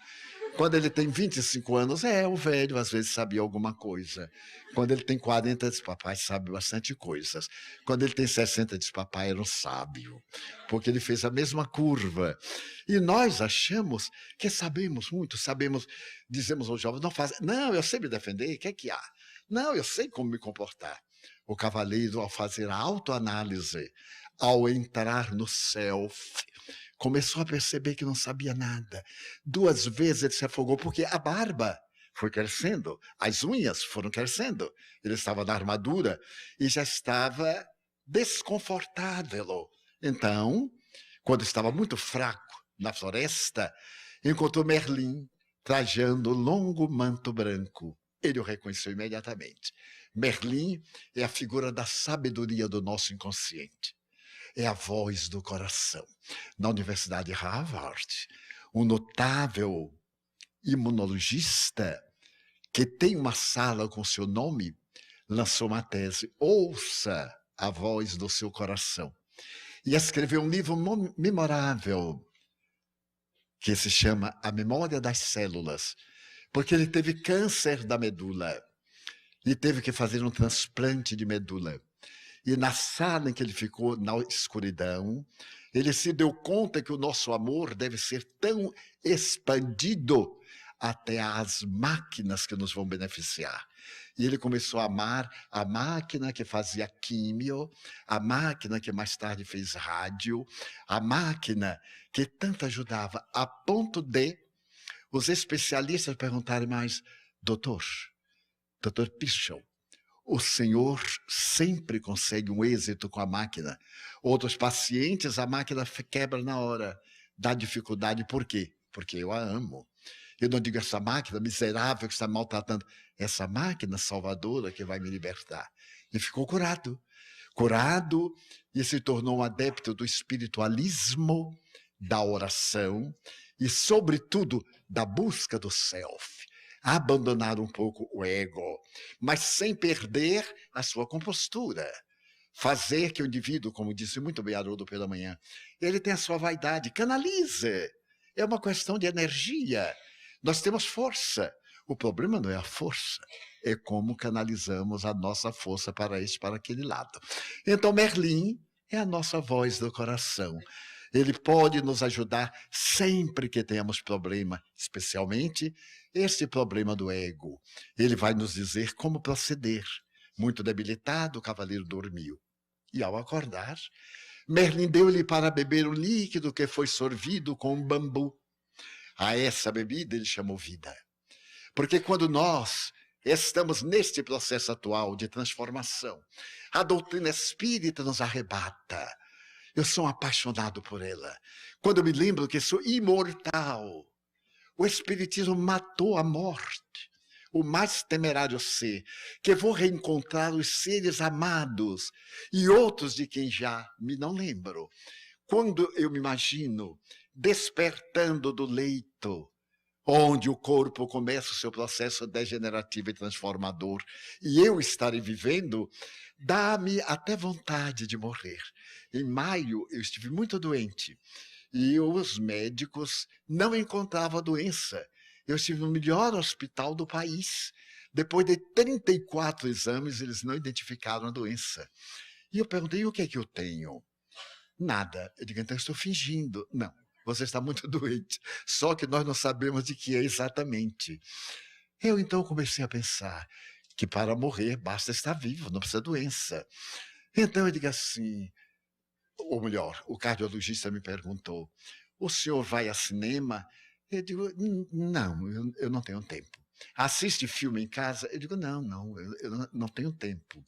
Quando ele tem 25 anos, o velho às vezes sabia alguma coisa. Quando ele tem 40, diz, papai sabe bastante coisas. Quando ele tem 60, diz, papai era um sábio, porque ele fez a mesma curva. E nós achamos que sabemos muito, dizemos aos jovens, não, eu sei me defender, o que é que há? Não, eu sei como me comportar. O cavaleiro, ao fazer a autoanálise, ao entrar no self, começou a perceber que não sabia nada. 2 vezes ele se afogou, porque a barba foi crescendo, as unhas foram crescendo. Ele estava na armadura e já estava desconfortável. Então, quando estava muito fraco na floresta, encontrou Merlin trajando longo manto branco. Ele o reconheceu imediatamente. Merlin é a figura da sabedoria do nosso inconsciente. É a voz do coração. Na Universidade de Harvard, um notável imunologista que tem uma sala com seu nome, lançou uma tese, ouça a voz do seu coração. E escreveu um livro memorável, que se chama A Memória das Células, porque ele teve câncer da medula e teve que fazer um transplante de medula. E na sala em que ele ficou, na escuridão, ele se deu conta que o nosso amor deve ser tão expandido até às máquinas que nos vão beneficiar. E ele começou a amar a máquina que fazia químio, a máquina que mais tarde fez rádio, a máquina que tanto ajudava, a ponto de os especialistas perguntarem mais, doutor Pichel, o senhor sempre consegue um êxito com a máquina. Outros pacientes, a máquina quebra na hora, dá dificuldade. Por quê? Porque eu a amo. Eu não digo essa máquina miserável que está maltratando, essa máquina salvadora que vai me libertar. E ficou curado e se tornou um adepto do espiritualismo, da oração e, sobretudo, da busca do self. Abandonar um pouco o ego, mas sem perder a sua compostura. Fazer que o indivíduo, como disse muito bem Haroldo pela manhã, ele tem a sua vaidade, canalize. É uma questão de energia. Nós temos força. O problema não é a força, é como canalizamos a nossa força para este, para aquele lado. Então, Merlin é a nossa voz do coração. Ele pode nos ajudar sempre que tenhamos problema, especialmente esse problema do ego. Ele vai nos dizer como proceder. Muito debilitado, o cavaleiro dormiu. E ao acordar, Merlin deu-lhe para beber o líquido que foi sorvido com um bambu. A essa bebida ele chamou vida. Porque quando nós estamos neste processo atual de transformação, a doutrina espírita nos arrebata. Eu sou apaixonado por ela. Quando eu me lembro que sou imortal, o Espiritismo matou a morte, o mais temerário ser, que vou reencontrar os seres amados e outros de quem já me não lembro. Quando eu me imagino despertando do leito, onde o corpo começa o seu processo degenerativo e transformador, e eu estarei vivendo, dá-me até vontade de morrer. Em maio, eu estive muito doente, e os médicos não encontravam a doença. Eu estive no melhor hospital do país. Depois de 34 exames, eles não identificaram a doença. E eu perguntei, o que é que eu tenho? Nada. Eu digo, então eu estou fingindo. Não, você está muito doente. Só que nós não sabemos de que é exatamente. Eu então comecei a pensar, que para morrer basta estar vivo, não precisa doença. Então eu digo assim, ou melhor, o cardiologista me perguntou: "O senhor vai a cinema?" Eu digo: Não, eu não tenho tempo." "Assiste filme em casa?" Eu digo: Não, eu não tenho tempo."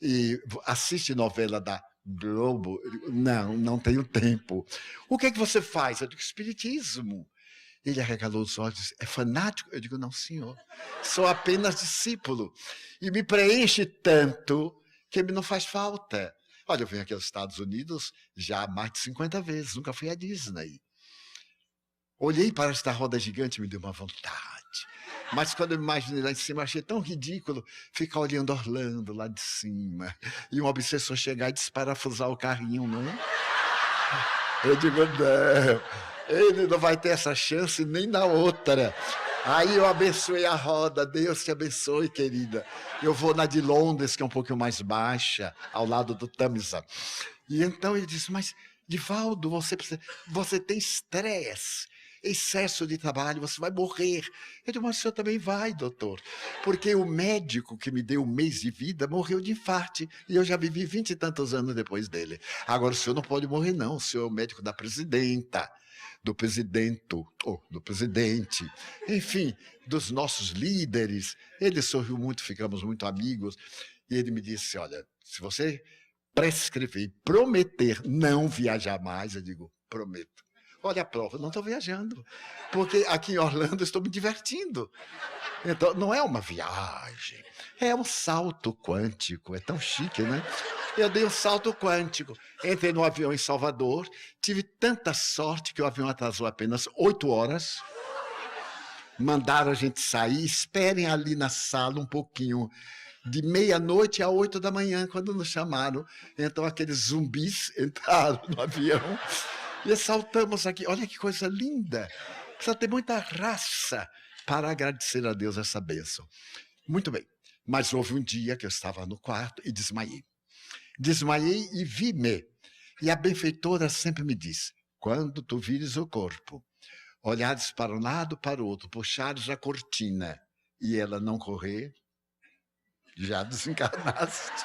"E assiste novela da Globo?" Eu digo: Não tenho tempo." "O que é que você faz?" Eu digo: "Espiritismo." Ele arregalou os olhos e disse: "É fanático?" Eu digo: "Não, senhor, sou apenas discípulo." E me preenche tanto que me não faz falta. Olha, eu venho aqui aos Estados Unidos já há mais de 50 vezes, nunca fui à Disney. Olhei para esta roda gigante e me deu uma vontade. Mas quando eu me imaginei lá em cima, eu achei tão ridículo ficar olhando Orlando lá de cima. E um obsessor chegar e desparafusar o carrinho, não é? Eu digo: "Não, ele não vai ter essa chance nem na outra." Aí eu abençoei a roda. "Deus te abençoe, querida. Eu vou na de Londres, que é um pouquinho mais baixa, ao lado do Tamisa." E então ele disse: "Mas, Divaldo, você tem estresse, excesso de trabalho, você vai morrer." Eu digo: "Mas o senhor também vai, doutor, porque o médico que me deu um mês de vida morreu de infarte e eu já vivi 20 e tantos anos depois dele. Agora o senhor não pode morrer não, o senhor é o médico da presidenta, do presidento, ou do presidente, enfim, dos nossos líderes." Ele sorriu muito, ficamos muito amigos, e ele me disse: "Olha, se você prescrever e prometer não viajar mais." Eu digo: "Prometo." Olha a prova, não estou viajando, porque aqui em Orlando estou me divertindo. Então, não é uma viagem, é um salto quântico, é tão chique, né? Eu dei um salto quântico, entrei no avião em Salvador, tive tanta sorte que o avião atrasou apenas 8 horas, mandaram a gente sair, esperem ali na sala um pouquinho, de meia-noite a 8 da manhã, quando nos chamaram. Então aqueles zumbis entraram no avião e saltamos aqui. Olha que coisa linda, precisa ter muita raça para agradecer a Deus essa bênção. Muito bem, mas houve um dia que eu estava no quarto e desmaiei. Desmaiei e vi-me. E a benfeitora sempre me diz: "Quando tu vires o corpo, olhares para um lado, para o outro, puxares a cortina e ela não correr, já desencarnaste.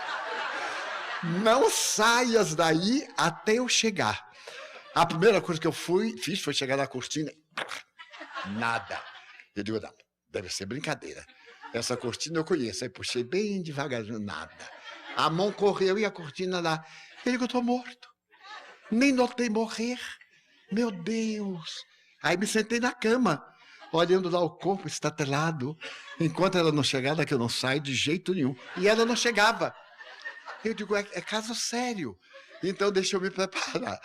Não saias daí até eu chegar." A primeira coisa que eu fiz foi chegar na cortina. Nada. Eu digo: "Não, deve ser brincadeira. Essa cortina eu conheço." Aí puxei bem devagarzinho, nada. A mão correu e a cortina lá. Eu digo: "Eu estou morto. Nem notei morrer. Meu Deus." Aí me sentei na cama, olhando lá o corpo estatelado. Enquanto ela não chegar, daqui eu não saio de jeito nenhum. E ela não chegava. Eu digo: é caso sério. Então deixa eu me preparar.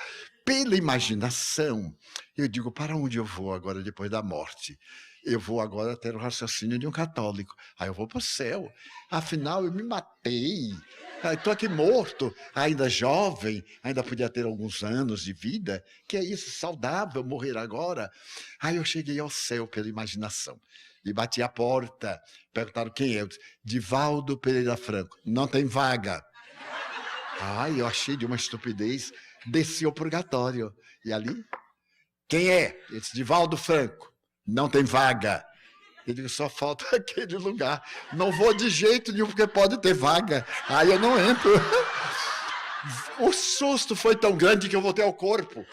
Pela imaginação, eu digo: para onde eu vou agora depois da morte? Eu vou agora ter o raciocínio de um católico. Aí eu vou para o céu. Afinal, eu me matei. Estou aqui morto, ainda jovem, ainda podia ter alguns anos de vida. Que é isso, saudável, morrer agora? Aí eu cheguei ao céu pela imaginação. E bati a porta. Perguntaram quem é. Eu disse: "Divaldo Pereira Franco." "Não tem vaga." Ai, eu achei de uma estupidez, desci ao purgatório. E ali, quem é? Eu disse: "Divaldo Franco." "Não tem vaga." Eu digo: "Só falta aquele lugar." "Não vou de jeito nenhum, porque pode ter vaga." Aí eu não entro. O susto foi tão grande que eu voltei ao corpo.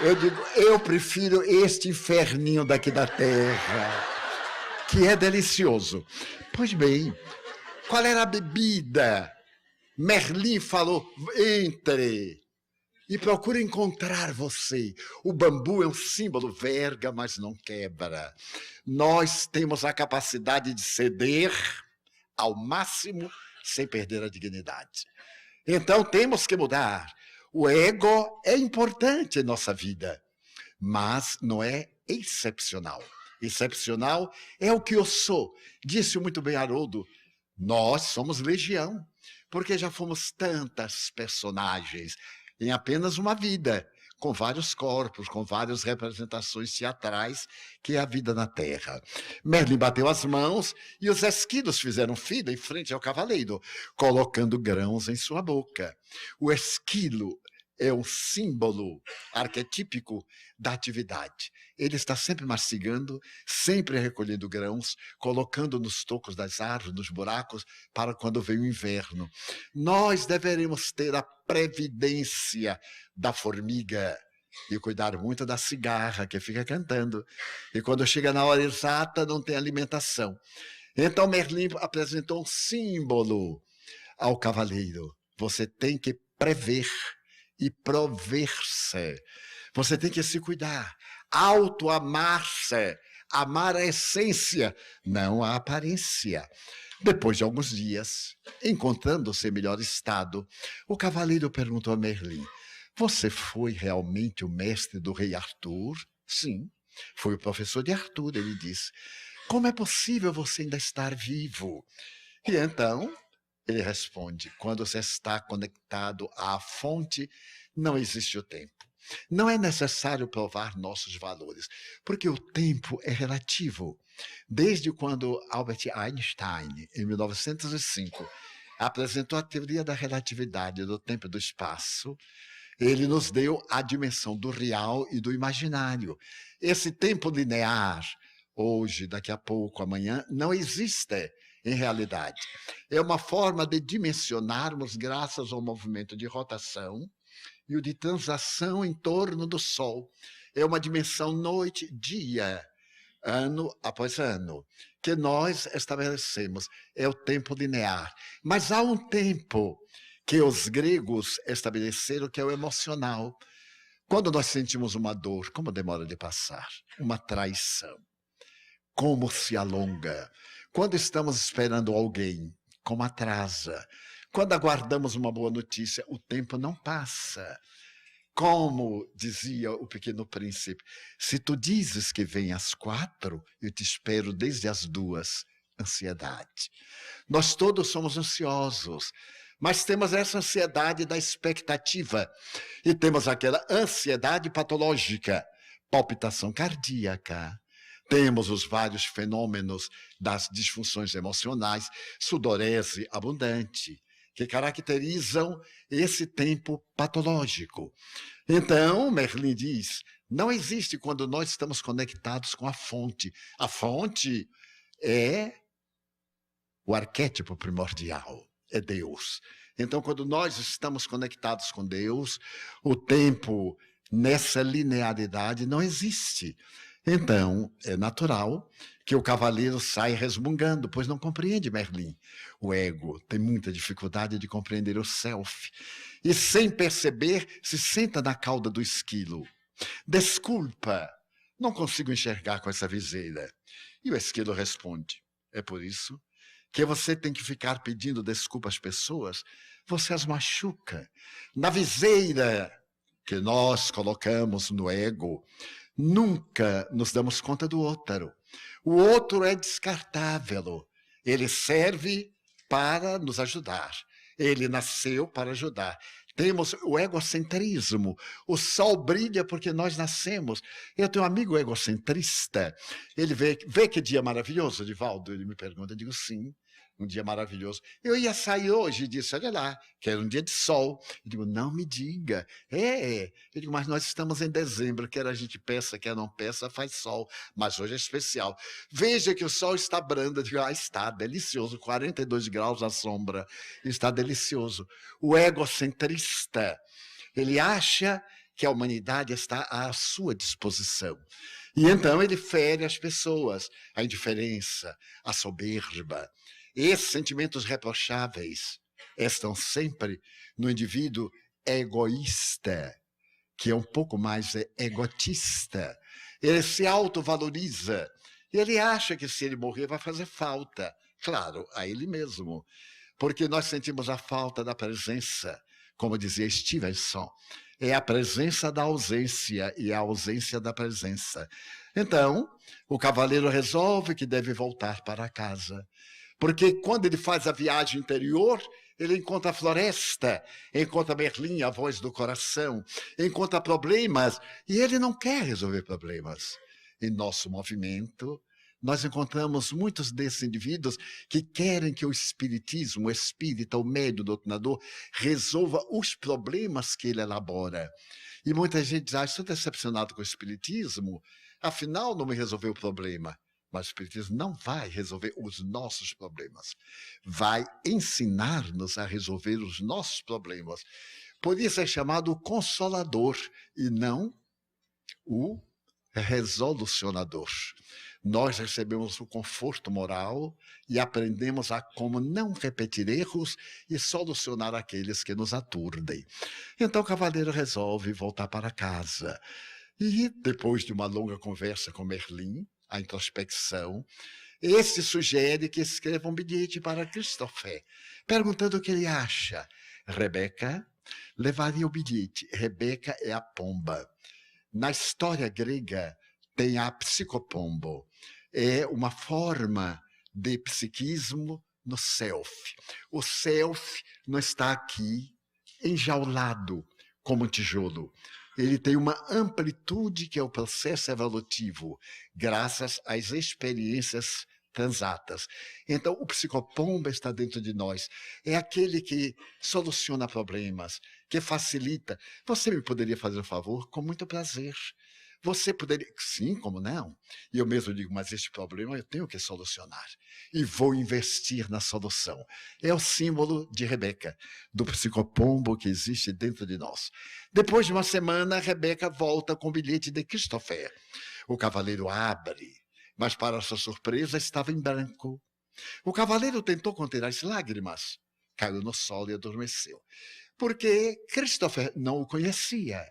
Eu digo: eu prefiro este inferninho daqui da terra, que é delicioso. Pois bem, qual era a bebida? Merlin falou: "Entre e procure encontrar você." O bambu é um símbolo, verga, mas não quebra. Nós temos a capacidade de ceder ao máximo sem perder a dignidade. Então temos que mudar. O ego é importante em nossa vida, mas não é excepcional. Excepcional é o que eu sou. Disse muito bem Haroldo: nós somos legião, porque já fomos tantas personagens em apenas uma vida, com vários corpos, com várias representações teatrais, que é a vida na Terra. Merlin bateu as mãos e os esquilos fizeram fila em frente ao cavaleiro, colocando grãos em sua boca. O esquilo é um símbolo arquetípico da atividade. Ele está sempre mastigando, sempre recolhendo grãos, colocando nos tocos das árvores, nos buracos, para quando vem o inverno. Nós deveremos ter a previdência da formiga e cuidar muito da cigarra, que fica cantando. E quando chega na hora exata, não tem alimentação. Então Merlin apresentou um símbolo ao cavaleiro. Você tem que prever e prover-se. Você tem que se cuidar, auto-amar-se, amar a essência, não a aparência. Depois de alguns dias, encontrando-se em melhor estado, o cavaleiro perguntou a Merlin: você foi realmente o mestre do rei Arthur? Sim, foi o professor de Arthur, ele disse. Como é possível você ainda estar vivo? E então ele responde: quando você está conectado à fonte, não existe o tempo. Não é necessário provar nossos valores, porque o tempo é relativo. Desde quando Albert Einstein, em 1905, apresentou a teoria da relatividade do tempo e do espaço, ele nos deu a dimensão do real e do imaginário. Esse tempo linear, hoje, daqui a pouco, amanhã, não existe em realidade. É uma forma de dimensionarmos graças ao movimento de rotação e o de translação em torno do Sol. É uma dimensão noite, dia, ano após ano, que nós estabelecemos. É o tempo linear. Mas há um tempo que os gregos estabeleceram, que é o emocional. Quando nós sentimos uma dor, como demora de passar? Uma traição. Como se alonga. Quando estamos esperando alguém, como atrasa. Quando aguardamos uma boa notícia, o tempo não passa. Como dizia o Pequeno Príncipe, se tu dizes que vem às 4, eu te espero desde as 2. Ansiedade. Nós todos somos ansiosos, mas temos essa ansiedade da expectativa e temos aquela ansiedade patológica, palpitação cardíaca. Temos os vários fenômenos das disfunções emocionais, sudorese abundante, que caracterizam esse tempo patológico. Então, Merlin diz, não existe quando nós estamos conectados com a fonte. A fonte é o arquétipo primordial, é Deus. Então, quando nós estamos conectados com Deus, o tempo nessa linearidade não existe. Então, é natural que o cavaleiro saia resmungando, pois não compreende Merlin. O ego tem muita dificuldade de compreender o self. E, sem perceber, se senta na cauda do esquilo. Desculpa, não consigo enxergar com essa viseira. E o esquilo responde, é por isso que você tem que ficar pedindo desculpa às pessoas, você as machuca. Na viseira que nós colocamos no ego, nunca nos damos conta do outro. O outro é descartável. Ele serve para nos ajudar. Ele nasceu para ajudar. Temos o egocentrismo. O sol brilha porque nós nascemos. Eu tenho um amigo egocentrista. Ele vê que dia maravilhoso, Divaldo? Ele me pergunta. Eu digo, sim, um dia maravilhoso. Eu ia sair hoje e disse, olha lá, que era um dia de sol. Eu digo, não me diga. Eu digo, mas nós estamos em dezembro, quer a gente peça, quer não peça, faz sol. Mas hoje é especial. Veja que o sol está brando. Eu digo, está delicioso, 42 graus à sombra. Está delicioso. O egocentrista, ele acha que a humanidade está à sua disposição. E então ele fere as pessoas, a indiferença, a soberba. Esses sentimentos reprocháveis estão sempre no indivíduo egoísta, que é um pouco mais egotista. Ele se autovaloriza. Ele acha que se ele morrer vai fazer falta. Claro, a ele mesmo. Porque nós sentimos a falta da presença, como dizia Stevenson. É a presença da ausência e a ausência da presença. Então, o cavaleiro resolve que deve voltar para casa. Porque quando ele faz a viagem interior, ele encontra a floresta, encontra Merlin, a voz do coração, encontra problemas, e ele não quer resolver problemas. Em nosso movimento, nós encontramos muitos desses indivíduos que querem que o espiritismo, o espírita, o médium, o doutrinador, resolva os problemas que ele elabora. E muita gente diz, estou decepcionado com o espiritismo, afinal não me resolveu o problema. Mas o espiritismo não vai resolver os nossos problemas. Vai ensinar-nos a resolver os nossos problemas. Por isso é chamado o consolador e não o resolucionador. Nós recebemos o conforto moral e aprendemos a como não repetir erros e solucionar aqueles que nos aturdem. Então o cavaleiro resolve voltar para casa. E depois de uma longa conversa com Merlin, a introspecção, este sugere que escreva um bilhete para Christopher, perguntando o que ele acha. Rebeca levaria o bilhete. Rebeca é a pomba. Na história grega, tem a psicopombo. É uma forma de psiquismo no self. O self não está aqui enjaulado como um tijolo. Ele tem uma amplitude que é o processo evolutivo, graças às experiências transatas. Então, o psicopombo está dentro de nós. É aquele que soluciona problemas, que facilita. Você me poderia fazer um favor? Com muito prazer. Você poderia... Sim, como não? E eu mesmo digo, mas este problema eu tenho que solucionar. E vou investir na solução. É o símbolo de Rebeca, do psicopombo que existe dentro de nós. Depois de uma semana, Rebeca volta com o bilhete de Christopher. O cavaleiro abre, mas para sua surpresa estava em branco. O cavaleiro tentou conter as lágrimas, caiu no solo e adormeceu. Porque Christopher não o conhecia.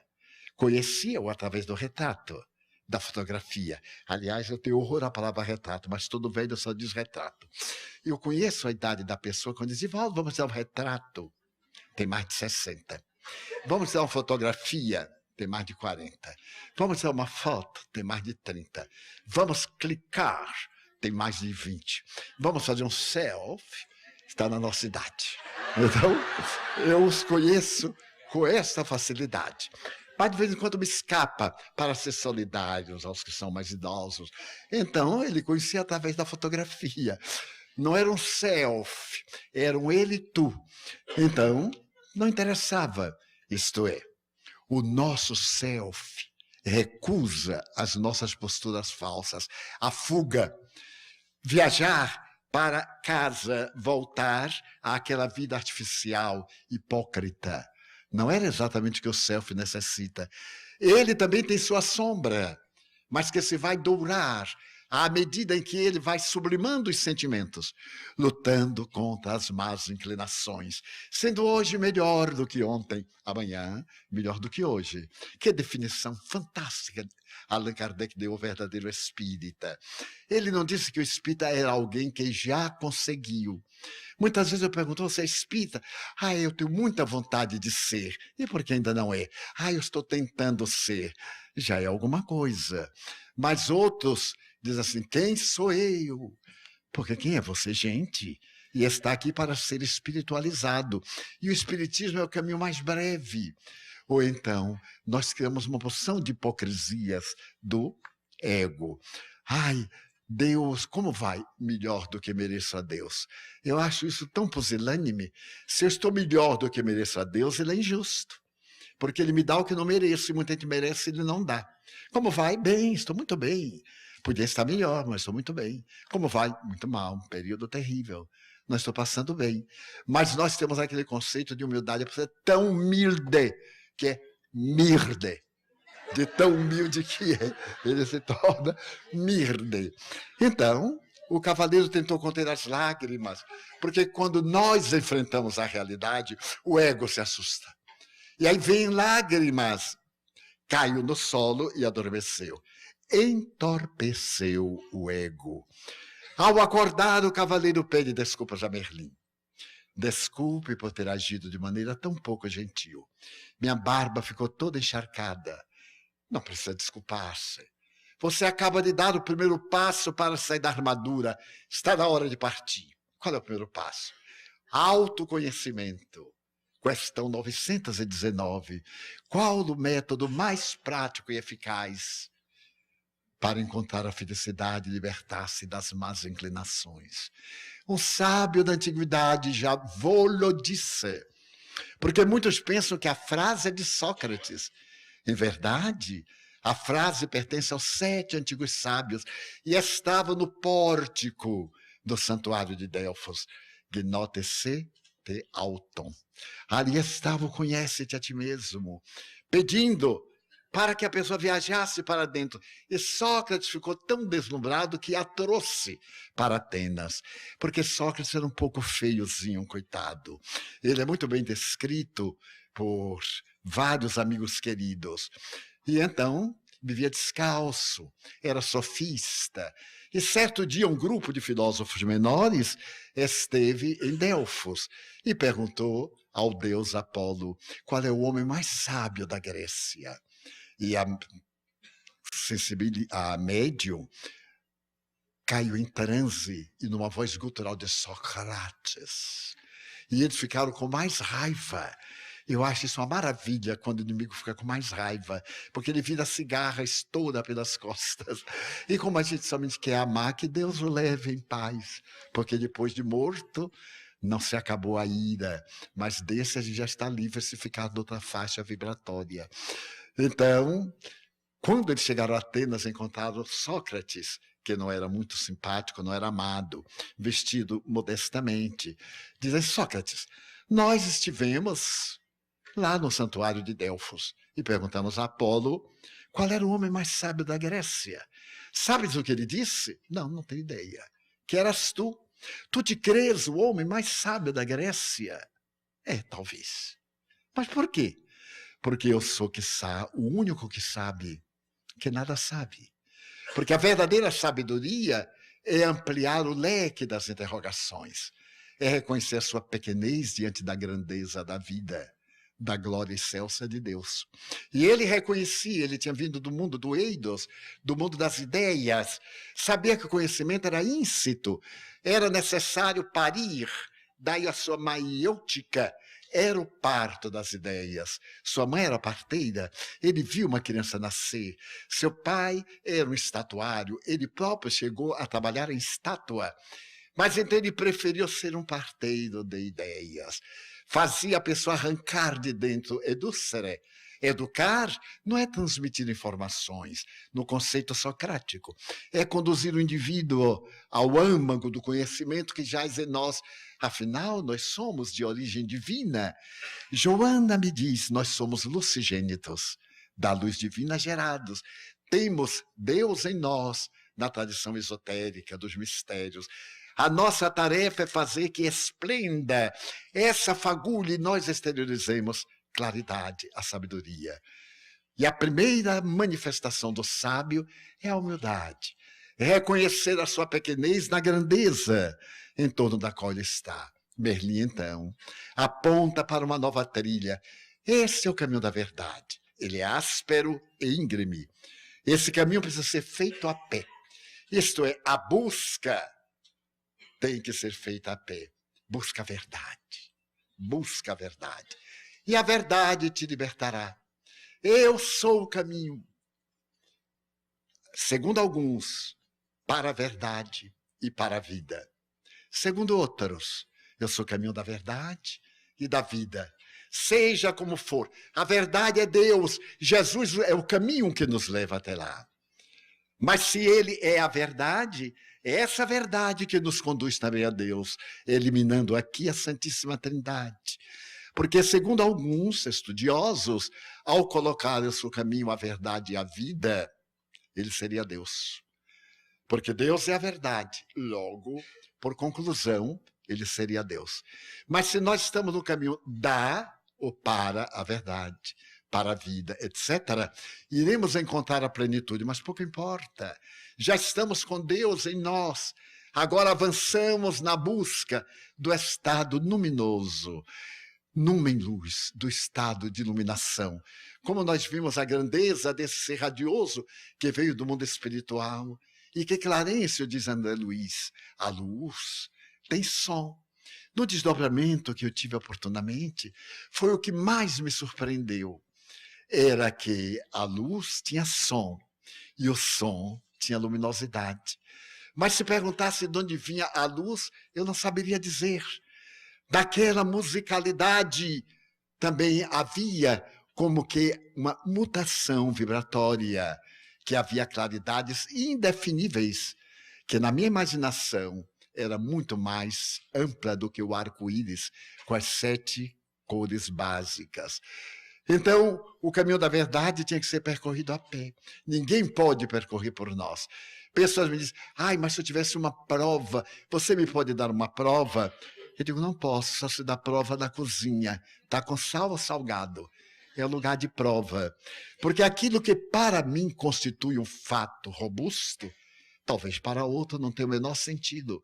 Conhecia-o através do retrato, da fotografia. Aliás, eu tenho horror à palavra retrato, mas todo velho só diz retrato. Eu conheço a idade da pessoa quando diz, Ivaldo, vamos dar um retrato. Tem mais de 60. Vamos dar uma fotografia. Tem mais de 40. Vamos dar uma foto. Tem mais de 30. Vamos clicar. Tem mais de 20. Vamos fazer um selfie. Está na nossa idade. Então, eu os conheço com essa facilidade. Mas de vez em quando me escapa para ser solidários aos que são mais idosos. Então, ele conhecia através da fotografia. Não era um selfie, era um ele e tu. Então, não interessava. Isto é, o nosso self recusa as nossas posturas falsas, a fuga, viajar para casa, voltar àquela vida artificial, hipócrita. Não era exatamente o que o self necessita. Ele também tem sua sombra, mas que se vai dourar à medida em que ele vai sublimando os sentimentos, lutando contra as más inclinações, sendo hoje melhor do que ontem, amanhã melhor do que hoje. Que definição fantástica Allan Kardec deu ao verdadeiro espírita. Ele não disse que o espírita era alguém que já conseguiu. Muitas vezes eu pergunto, você é espírita? Eu tenho muita vontade de ser. E por que ainda não é? Eu estou tentando ser. Já é alguma coisa. Mas outros dizem assim, quem sou eu? Porque quem é você, gente? E está aqui para ser espiritualizado. E o espiritismo é o caminho mais breve. Ou então, nós criamos uma porção de hipocrisias do ego. Deus, como vai? Melhor do que mereço a Deus. Eu acho isso tão pusilânime. Se eu estou melhor do que mereço a Deus, ele é injusto. Porque ele me dá o que eu não mereço, e muita gente merece, ele não dá. Como vai? Bem, estou muito bem. Podia estar melhor, mas estou muito bem. Como vai? Muito mal, um período terrível. Não estou passando bem. Mas nós temos aquele conceito de humildade, para ser tão humilde, que é mirde. De tão humilde que é, ele se torna mirde. Então, o cavaleiro tentou conter as lágrimas, porque quando nós enfrentamos a realidade, o ego se assusta. E aí vem lágrimas. Caiu no solo e adormeceu. Entorpeceu o ego. Ao acordar, o cavaleiro pede desculpas a Merlin. Desculpe por ter agido de maneira tão pouco gentil. Minha barba ficou toda encharcada. Não precisa desculpar-se. Você acaba de dar o primeiro passo para sair da armadura. Está na hora de partir. Qual é o primeiro passo? Autoconhecimento. Questão 919. Qual o método mais prático e eficaz para encontrar a felicidade e libertar-se das más inclinações. Um sábio da antiguidade já vô-lo disse, porque muitos pensam que a frase é de Sócrates. Em verdade, a frase pertence aos 7 antigos sábios e estava no pórtico do santuário de Delfos. Gnótese te auton. Ali estava o conhece-te a ti mesmo, pedindo para que a pessoa viajasse para dentro. E Sócrates ficou tão deslumbrado que a trouxe para Atenas, porque Sócrates era um pouco feiozinho, coitado. Ele é muito bem descrito por vários amigos queridos. E então vivia descalço, era sofista. E certo dia um grupo de filósofos menores esteve em Delfos e perguntou ao deus Apolo qual é o homem mais sábio da Grécia. E a médium caiu em transe e numa voz gutural de Sócrates. E eles ficaram com mais raiva. Eu acho isso uma maravilha quando o inimigo fica com mais raiva, porque ele vira cigarra, estoura pelas costas. E como a gente somente quer amar, que Deus o leve em paz, porque depois de morto não se acabou a ira, mas desse a gente já está livre se ficar noutra faixa vibratória. Então, quando eles chegaram a Atenas, encontraram Sócrates, que não era muito simpático, não era amado, vestido modestamente. Dizem, Sócrates, nós estivemos lá no santuário de Delfos e perguntamos a Apolo qual era o homem mais sábio da Grécia. Sabes o que ele disse? Não, não tenho ideia. Que eras tu. Tu te crês o homem mais sábio da Grécia? Talvez. Mas por quê? Porque eu sou o único que sabe que nada sabe. Porque a verdadeira sabedoria é ampliar o leque das interrogações, é reconhecer sua pequenez diante da grandeza da vida, da glória excelsa de Deus. E ele reconhecia, ele tinha vindo do mundo do eidos, do mundo das ideias, sabia que o conhecimento era íncito, era necessário parir, daí a sua maiêutica, era o parto das ideias. Sua mãe era parteira, ele viu uma criança nascer. Seu pai era um estatuário, ele próprio chegou a trabalhar em estátua. Mas então ele preferiu ser um parteiro de ideias. Fazia a pessoa arrancar de dentro, educere. Educar não é transmitir informações, no conceito socrático. É conduzir o indivíduo ao âmago do conhecimento que jaz em nós. Afinal, nós somos de origem divina. Joana me diz, nós somos lucigênitos, da luz divina gerados. Temos Deus em nós, na tradição esotérica dos mistérios. A nossa tarefa é fazer que esplenda essa fagulha e nós exteriorizemos claridade, a sabedoria. E a primeira manifestação do sábio é a humildade. É reconhecer a sua pequenez na grandeza em torno da qual ele está. Merlin, então, aponta para uma nova trilha. Esse é o caminho da verdade. Ele é áspero e íngreme. Esse caminho precisa ser feito a pé. Isto é, a busca tem que ser feita a pé. Busca a verdade. Busca a verdade. E a verdade te libertará. Eu sou o caminho. Segundo alguns, para a verdade e para a vida. Segundo outros, eu sou o caminho da verdade e da vida. Seja como for, a verdade é Deus. Jesus é o caminho que nos leva até lá. Mas se ele é a verdade, é essa verdade que nos conduz também a Deus, eliminando aqui a Santíssima Trindade. Porque, segundo alguns estudiosos, ao colocar no seu caminho a verdade e a vida, ele seria Deus. Porque Deus é a verdade. Logo, por conclusão, ele seria Deus. Mas se nós estamos no caminho da ou para a verdade, para a vida, etc., iremos encontrar a plenitude, mas pouco importa. Já estamos com Deus em nós. Agora avançamos na busca do estado luminoso, numen-luz, do estado de iluminação. Como nós vimos a grandeza desse ser radioso que veio do mundo espiritual e que Clarencio diz a André Luiz, a luz tem som. No desdobramento que eu tive oportunamente, foi o que mais me surpreendeu. Era que a luz tinha som e o som tinha luminosidade. Mas se perguntasse de onde vinha a luz, eu não saberia dizer. Daquela musicalidade também havia como que uma mutação vibratória, que havia claridades indefiníveis, que na minha imaginação era muito mais ampla do que o arco-íris, com as 7 cores básicas. Então, o caminho da verdade tinha que ser percorrido a pé. Ninguém pode percorrer por nós. Pessoas me dizem, mas se eu tivesse uma prova, você me pode dar uma prova? Eu digo, não posso, só se dá prova na cozinha. Está com sal ou salgado? É o lugar de prova. Porque aquilo que para mim constitui um fato robusto, talvez para outro não tenha o menor sentido.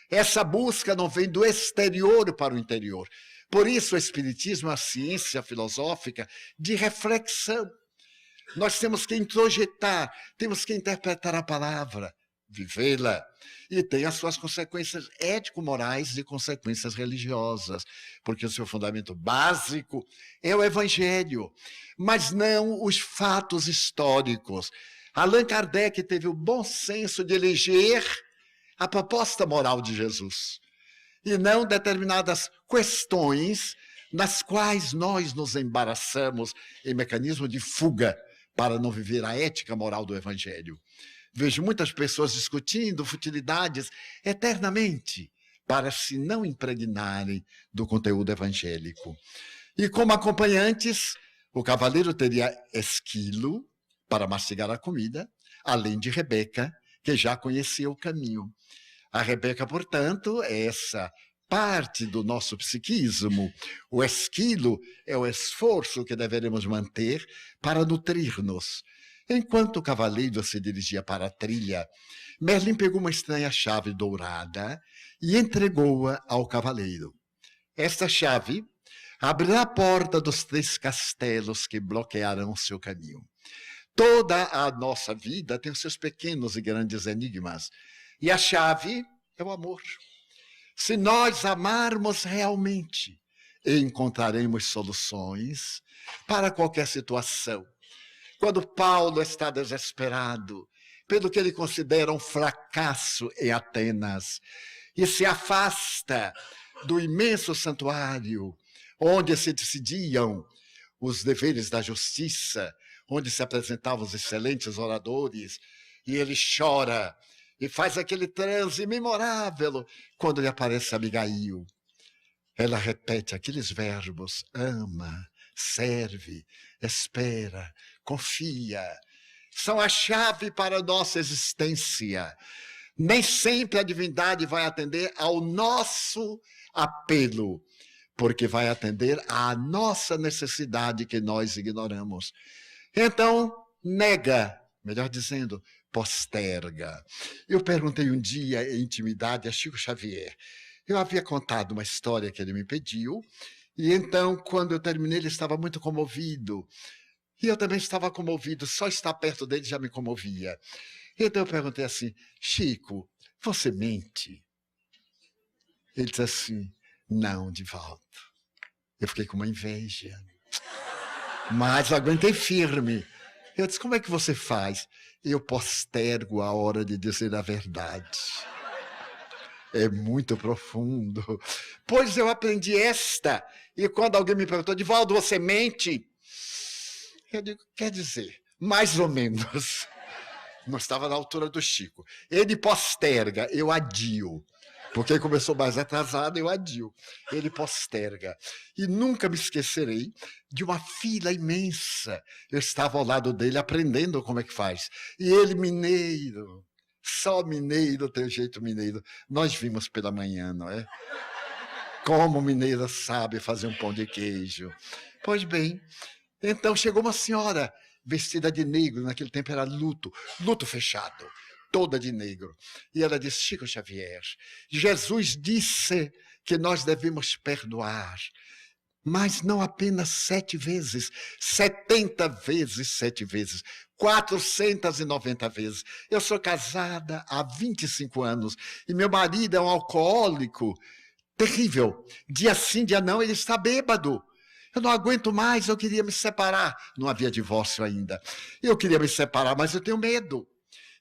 Essa busca não vem do exterior para o interior. Por isso o Espiritismo é uma ciência filosófica de reflexão. Nós temos que introjetar, temos que interpretar a palavra, vivê-la. E tem as suas consequências ético-morais e consequências religiosas, porque o seu fundamento básico é o Evangelho, mas não os fatos históricos. Allan Kardec teve o bom senso de eleger a proposta moral de Jesus, e não determinadas questões nas quais nós nos embaraçamos em mecanismo de fuga para não viver a ética moral do Evangelho. Vejo muitas pessoas discutindo futilidades eternamente para se não impregnarem do conteúdo evangélico. E como acompanhantes, o cavaleiro teria Esquilo para mastigar a comida, além de Rebeca, que já conhecia o caminho. A Rebeca, portanto, é essa parte do nosso psiquismo. O esquilo é o esforço que deveremos manter para nutrir-nos. Enquanto o cavaleiro se dirigia para a trilha, Merlin pegou uma estranha chave dourada e entregou-a ao cavaleiro. Esta chave abrirá a porta dos 3 castelos que bloquearão seu caminho. Toda a nossa vida tem os seus pequenos e grandes enigmas. E a chave é o amor. Se nós amarmos realmente, encontraremos soluções para qualquer situação. Quando Paulo está desesperado pelo que ele considera um fracasso em Atenas e se afasta do imenso santuário onde se decidiam os deveres da justiça, onde se apresentavam os excelentes oradores, e ele chora e faz aquele transe memorável quando lhe aparece Abigail. Ela repete aqueles verbos: ama, serve, espera, confia. São a chave para a nossa existência. Nem sempre a divindade vai atender ao nosso apelo, porque vai atender à nossa necessidade que nós ignoramos. Então, nega, melhor dizendo, posterga. Eu perguntei um dia em intimidade a Chico Xavier. Eu havia contado uma história que ele me pediu, e então, quando eu terminei, ele estava muito comovido. E eu também estava comovido, só estar perto dele já me comovia. Então eu perguntei assim: Chico, você mente? Ele disse assim: não, Divaldo. Eu fiquei com uma inveja. Mas aguentei firme. Eu disse: como é que você faz? Eu postergo a hora de dizer a verdade. É muito profundo. Pois eu aprendi esta. E quando alguém me perguntou: Divaldo, você mente? Eu digo: quer dizer, mais ou menos. Não estava na altura do Chico. Ele posterga, eu adio. Porque ele começou mais atrasado, eu adio. Ele posterga. E nunca me esquecerei de uma fila imensa. Eu estava ao lado dele aprendendo como é que faz. E ele, mineiro, só mineiro tem jeito mineiro. Nós vimos pela manhã, não é? Como mineiro sabe fazer um pão de queijo. Pois bem, então chegou uma senhora vestida de negro, naquele tempo era luto fechado, toda de negro. E ela disse: Chico Xavier, Jesus disse que nós devemos perdoar, mas não apenas 7 vezes, 70 vezes 7 vezes, 490 vezes. Eu sou casada há 25 anos e meu marido é um alcoólico terrível. Dia sim, dia não, ele está bêbado. Eu não aguento mais, eu queria me separar. Não havia divórcio ainda. Eu queria me separar, mas eu tenho medo.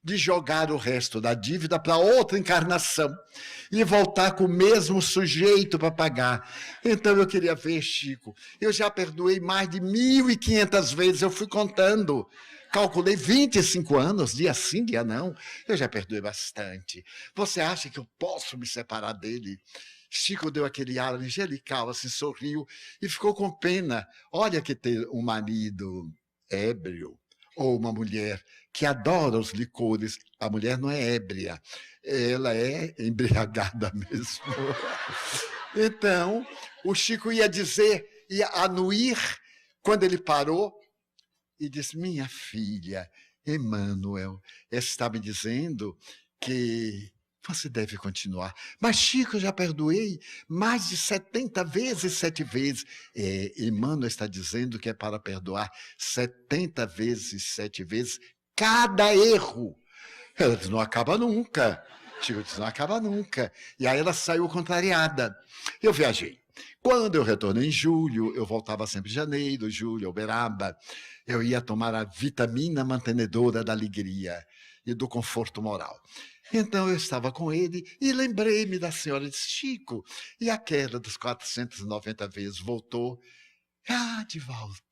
de jogar o resto da dívida para outra encarnação e voltar com o mesmo sujeito para pagar. Então eu queria ver, Chico, eu já perdoei mais de 1.500 vezes, eu fui contando. Calculei 25 anos, dia sim, dia não. Eu já perdoei bastante. Você acha que eu posso me separar dele? Chico deu aquele ar angelical, assim, sorriu e ficou com pena. Olha que ter um marido ébrio ou uma mulher que adora os licores. A mulher não é ébria, ela é embriagada mesmo. Então, o Chico ia dizer, ia anuir, quando ele parou, e disse, minha filha, Emmanuel, está me dizendo que você deve continuar. Mas, Chico, eu já perdoei mais de 70 vezes, 7 vezes. Emmanuel está dizendo que é para perdoar 70 vezes, 7 vezes, cada erro. Ela disse, não acaba nunca. Chico disse, não acaba nunca. E aí ela saiu contrariada. Eu viajei. Quando eu retornei em julho, eu voltava sempre em janeiro, julho, Uberaba, eu ia tomar a vitamina mantenedora da alegria e do conforto moral. Então eu estava com ele e lembrei-me da senhora de Chico, e aquela dos 490 vezes voltou. De volta.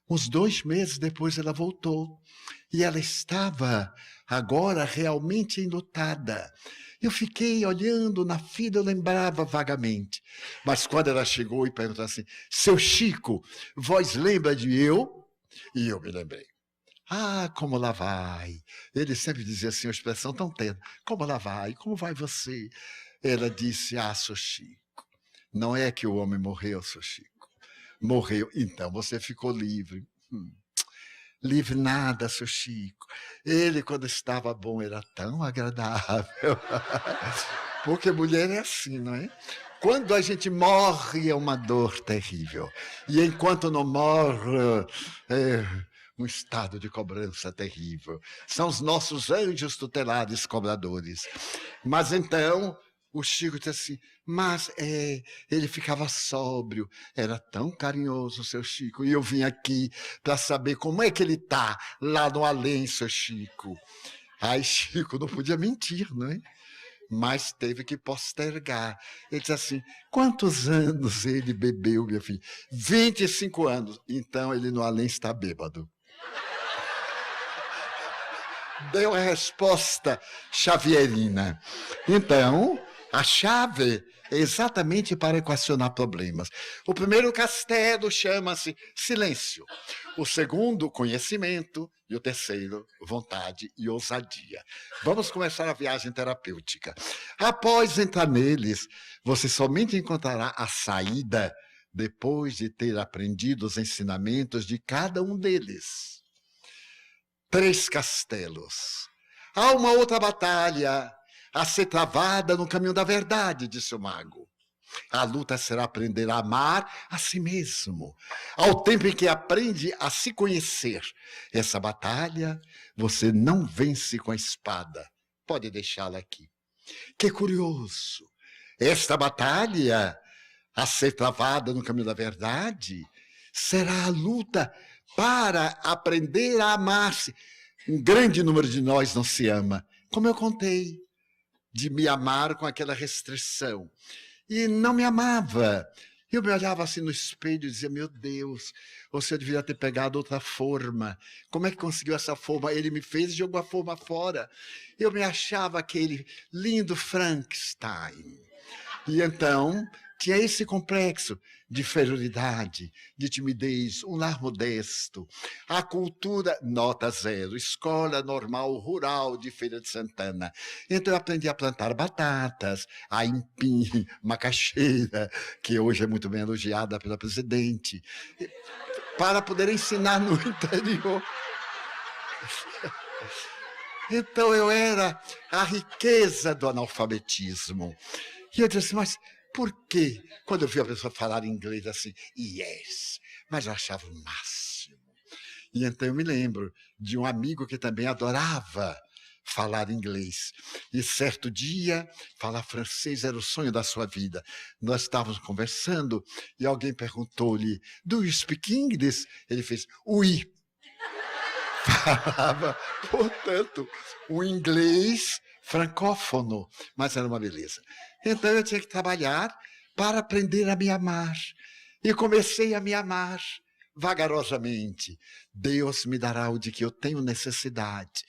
Uns 2 meses depois ela voltou, e ela estava agora realmente enlutada. Eu fiquei olhando na fila, eu lembrava vagamente. Mas quando ela chegou e perguntou assim, seu Chico, vós lembra de eu? E eu me lembrei. Como lá vai? Ele sempre dizia assim, uma expressão tão terna. Como lá vai? Como vai você? Ela disse, seu Chico, não é que o homem morreu, seu Chico. Morreu, então você ficou livre. Livre nada, seu Chico. Ele, quando estava bom, era tão agradável. Porque mulher é assim, não é? Quando a gente morre, é uma dor terrível. E enquanto não morre, é um estado de cobrança terrível. São os nossos anjos tutelares cobradores. Mas então, o Chico disse assim, mas ele ficava sóbrio, era tão carinhoso, seu Chico, e eu vim aqui para saber como é que ele está lá no além, seu Chico. Aí Chico não podia mentir, não é? Mas teve que postergar. Ele disse assim, quantos anos ele bebeu, minha filha? 25 anos. Então ele no além está bêbado. Deu a resposta xavierina. Então, a chave é exatamente para equacionar problemas. O primeiro castelo chama-se silêncio. O segundo, conhecimento. E o terceiro, vontade e ousadia. Vamos começar a viagem terapêutica. Após entrar neles, você somente encontrará a saída depois de ter aprendido os ensinamentos de cada um deles. 3 castelos. Há uma outra batalha a ser travada no caminho da verdade, disse o mago. A luta será aprender a amar a si mesmo. Ao tempo em que aprende a se conhecer. Essa batalha você não vence com a espada. Pode deixá-la aqui. Que curioso. Esta batalha a ser travada no caminho da verdade será a luta para aprender a amar-se. Um grande número de nós não se ama. Como eu contei, de me amar com aquela restrição. E não me amava. Eu me olhava assim no espelho e dizia, meu Deus, você deveria ter pegado outra forma. Como é que conseguiu essa forma? Ele me fez e jogou a forma fora. Eu me achava aquele lindo Frankenstein. E então, tinha esse complexo de inferioridade, de timidez, um lar modesto. A cultura, nota 0, escola normal rural de Feira de Santana. Então eu aprendi a plantar batatas, a empim, macaxeira, que hoje é muito bem elogiada pela presidente, para poder ensinar no interior. Então eu era a riqueza do analfabetismo. E eu disse, mas por quê? Quando eu vi a pessoa falar inglês assim, yes, mas eu achava o máximo. E então eu me lembro de um amigo que também adorava falar inglês. E certo dia, falar francês era o sonho da sua vida. Nós estávamos conversando e alguém perguntou-lhe, do you speak English? Ele fez, oui. falava, portanto, um inglês francófono, mas era uma beleza. Então eu tinha que trabalhar para aprender a me amar. E comecei a me amar vagarosamente. Deus me dará o de que eu tenho necessidade.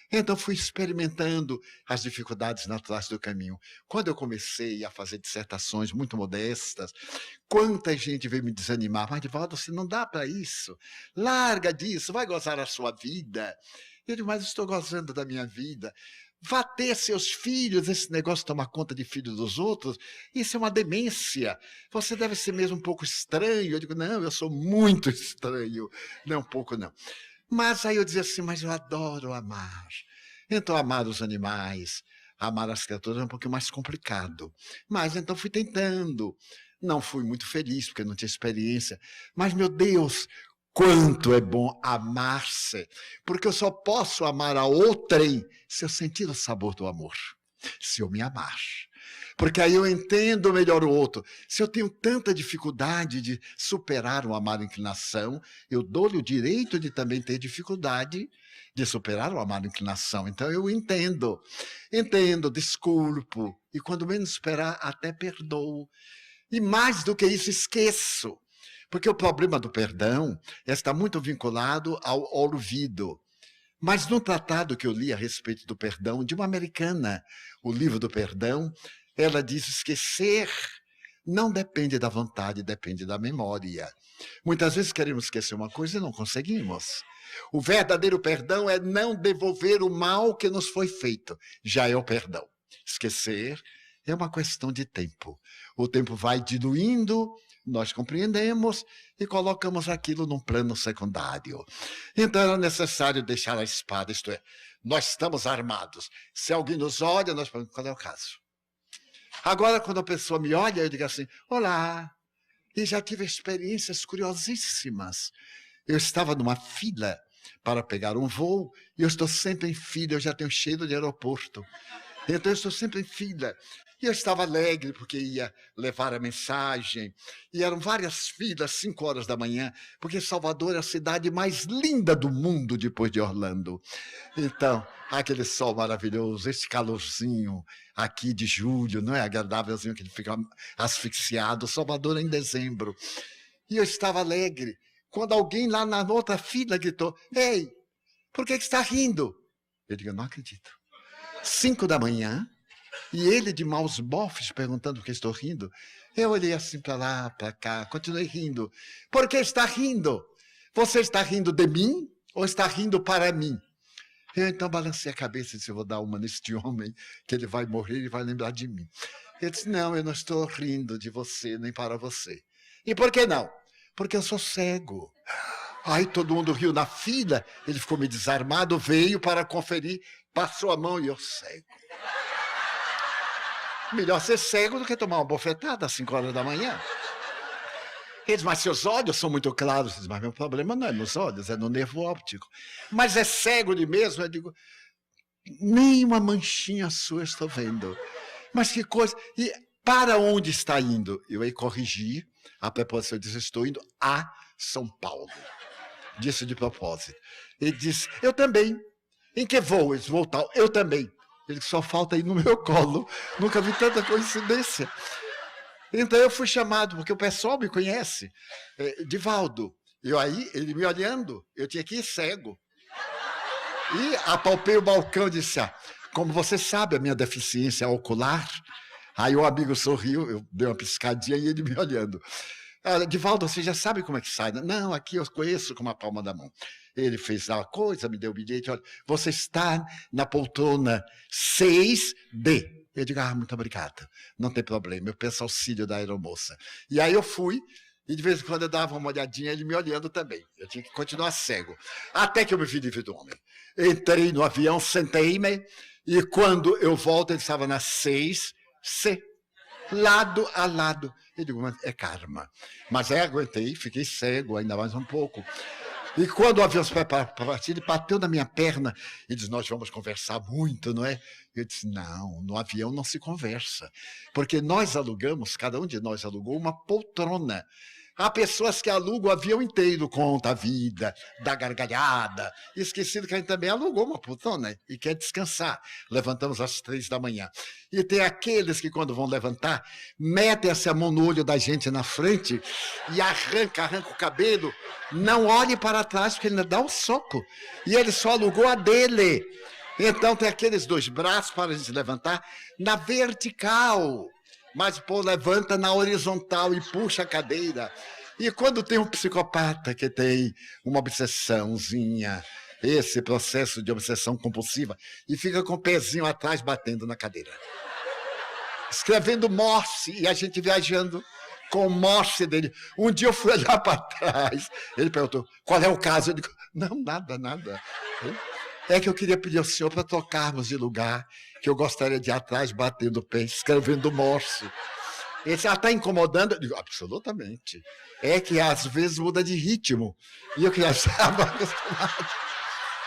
Então fui experimentando as dificuldades naturais do caminho. Quando eu comecei a fazer dissertações muito modestas, quanta gente veio me desanimar. Mas, Divaldo, você não dá para isso. Larga disso, vai gozar a sua vida. Eu digo, mas estou gozando da minha vida. Vá ter seus filhos, esse negócio de tomar conta de filhos dos outros, isso é uma demência. Você deve ser mesmo um pouco estranho. Eu digo, não, eu sou muito estranho. Não, um pouco não. Mas aí eu dizia assim, mas eu adoro amar. Então, amar os animais, amar as criaturas é um pouquinho mais complicado. Mas então fui tentando. Não fui muito feliz, porque não tinha experiência. Mas, meu Deus, quanto é bom amar-se. Porque eu só posso amar a outrem se eu sentir o sabor do amor. Se eu me amar. Porque aí eu entendo melhor o outro. Se eu tenho tanta dificuldade de superar uma má inclinação, eu dou-lhe o direito de também ter dificuldade de superar uma má inclinação. Então eu entendo, desculpo, e quando menos esperar, até perdoo. E mais do que isso, esqueço. Porque o problema do perdão está muito vinculado ao olvido. Mas no tratado que eu li a respeito do perdão, de uma americana, o livro do perdão, ela diz: esquecer não depende da vontade, depende da memória. Muitas vezes queremos esquecer uma coisa e não conseguimos. O verdadeiro perdão é não devolver o mal que nos foi feito. Já é o perdão. Esquecer é uma questão de tempo. O tempo vai diluindo, nós compreendemos e colocamos aquilo num plano secundário. Então era necessário deixar a espada, isto é, nós estamos armados. Se alguém nos olha, nós perguntamos, qual é o caso? Agora, quando a pessoa me olha, eu digo assim, olá, e já tive experiências curiosíssimas. Eu estava numa fila para pegar um voo, e eu estou sempre em fila, eu já tenho cheiro de aeroporto. Então eu estou sempre em fila. E eu estava alegre porque ia levar a mensagem. E eram várias filas, 5 horas da manhã, porque Salvador é a cidade mais linda do mundo depois de Orlando. Então, aquele sol maravilhoso, esse calorzinho aqui de julho, não é agradávelzinho que ele fica asfixiado. Salvador é em dezembro. E eu estava alegre quando alguém lá na outra fila gritou, ei, por que está rindo? Eu digo, eu não acredito. 5 da manhã, e ele de maus bofes perguntando por que estou rindo. Eu olhei assim para lá, para cá, continuei rindo. Por que está rindo? Você está rindo de mim ou está rindo para mim? Eu então balancei a cabeça e disse, eu vou dar uma neste homem, que ele vai morrer e vai lembrar de mim. Ele disse, não, eu não estou rindo de você, nem para você. E por que não? Porque eu sou cego. Aí todo mundo riu na fila, ele ficou meio desarmado, veio para conferir, passou a mão e eu cego. Melhor ser cego do que tomar uma bofetada às 5 horas da manhã. Ele diz, mas seus olhos são muito claros. Ele diz, mas meu problema não é nos olhos, é no nervo óptico. Mas é cego de mesmo? Eu digo, nem uma manchinha sua estou vendo. Mas que coisa. E para onde está indo? Eu aí corrigi a preposição, eu disse, estou indo a São Paulo. Disse de propósito. Ele disse, eu também. Em que voo? Ele disse, vou tal. Eu também. Ele só falta ir no meu colo. Nunca vi tanta coincidência. Então eu fui chamado, porque o pessoal me conhece. Divaldo. Eu aí, ele me olhando, eu tinha que ir cego. E apalpei o balcão e disse, como você sabe, a minha deficiência é ocular. Aí o amigo sorriu, eu dei uma piscadinha e ele me olhando. Divaldo, você já sabe como é que sai? Não, aqui eu conheço com a palma da mão. Ele fez a coisa, me deu o bilhete. Olha, você está na poltrona 6D. Eu digo, muito obrigado. Não tem problema, eu peço auxílio da aeromoça. E aí eu fui, e de vez em quando eu dava uma olhadinha, ele me olhando também. Eu tinha que continuar cego. Até que eu me vi livre do homem. Entrei no avião, sentei-me, e quando eu volto, ele estava na 6C. Lado a lado. Eu digo, mas é karma. Mas aí aguentei, fiquei cego ainda mais um pouco. E quando o avião se prepara para partir, ele bateu na minha perna e disse, nós vamos conversar muito, não é? Eu disse, não, no avião não se conversa. Porque nós alugamos, cada um de nós alugou uma poltrona. Há pessoas que alugam o avião inteiro, conta a vida, dá gargalhada. Esquecido que a gente também alugou uma poltrona e quer descansar. Levantamos às 3 da manhã. E tem aqueles que, quando vão levantar, metem essa mão no olho da gente na frente e arranca o cabelo. Não olhe para trás, porque ele ainda dá um soco. E ele só alugou a dele. Então tem aqueles 2 braços para a gente levantar na vertical. Mas, pô, levanta na horizontal e puxa a cadeira. E quando tem um psicopata que tem uma obsessãozinha, esse processo de obsessão compulsiva, e fica com o pezinho atrás batendo na cadeira. Escrevendo Morse, e a gente viajando com o Morse dele. Um dia eu fui olhar para trás, ele perguntou, qual é o caso? Eu digo, não, nada. É que eu queria pedir ao senhor para trocarmos de lugar, que eu gostaria de ir atrás, batendo o pé, escrevendo Morse. Ele disse, está incomodando? Eu digo, absolutamente. É que às vezes muda de ritmo. E eu que já estava acostumado.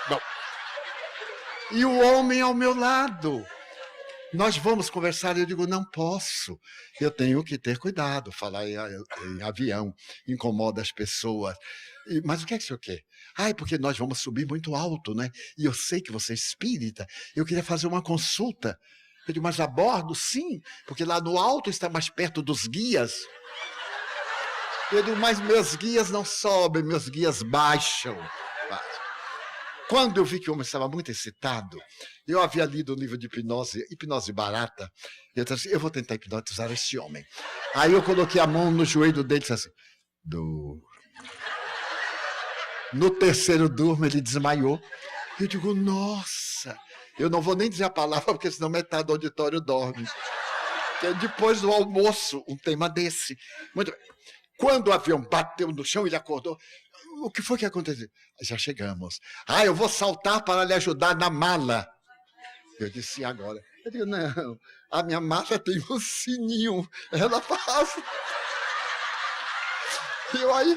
Bom, e o homem ao meu lado. Nós vamos conversar, eu digo, não posso. Eu tenho que ter cuidado, falar em avião, incomoda as pessoas. Mas o que é que o senhor quer? Porque nós vamos subir muito alto, né? E eu sei que você é espírita. Eu queria fazer uma consulta. Eu digo, mas a bordo, sim, porque lá no alto está mais perto dos guias. Eu digo, mas meus guias não sobem, meus guias baixam. Quando eu vi que o homem estava muito excitado, eu havia lido o livro de hipnose barata, eu disse assim, eu vou tentar hipnotizar esse homem. Aí eu coloquei a mão no joelho dele e disse assim, durma. No terceiro durmo, ele desmaiou. Eu digo, nossa, eu não vou nem dizer a palavra, porque senão metade do auditório dorme. Porque depois do almoço, um tema desse. Muito bem. Quando o avião bateu no chão, ele acordou. O que foi que aconteceu? Já chegamos. Eu vou saltar para lhe ajudar na mala. Eu disse, e agora? Eu digo, não, a minha mala tem um sininho. Ela faz. Eu aí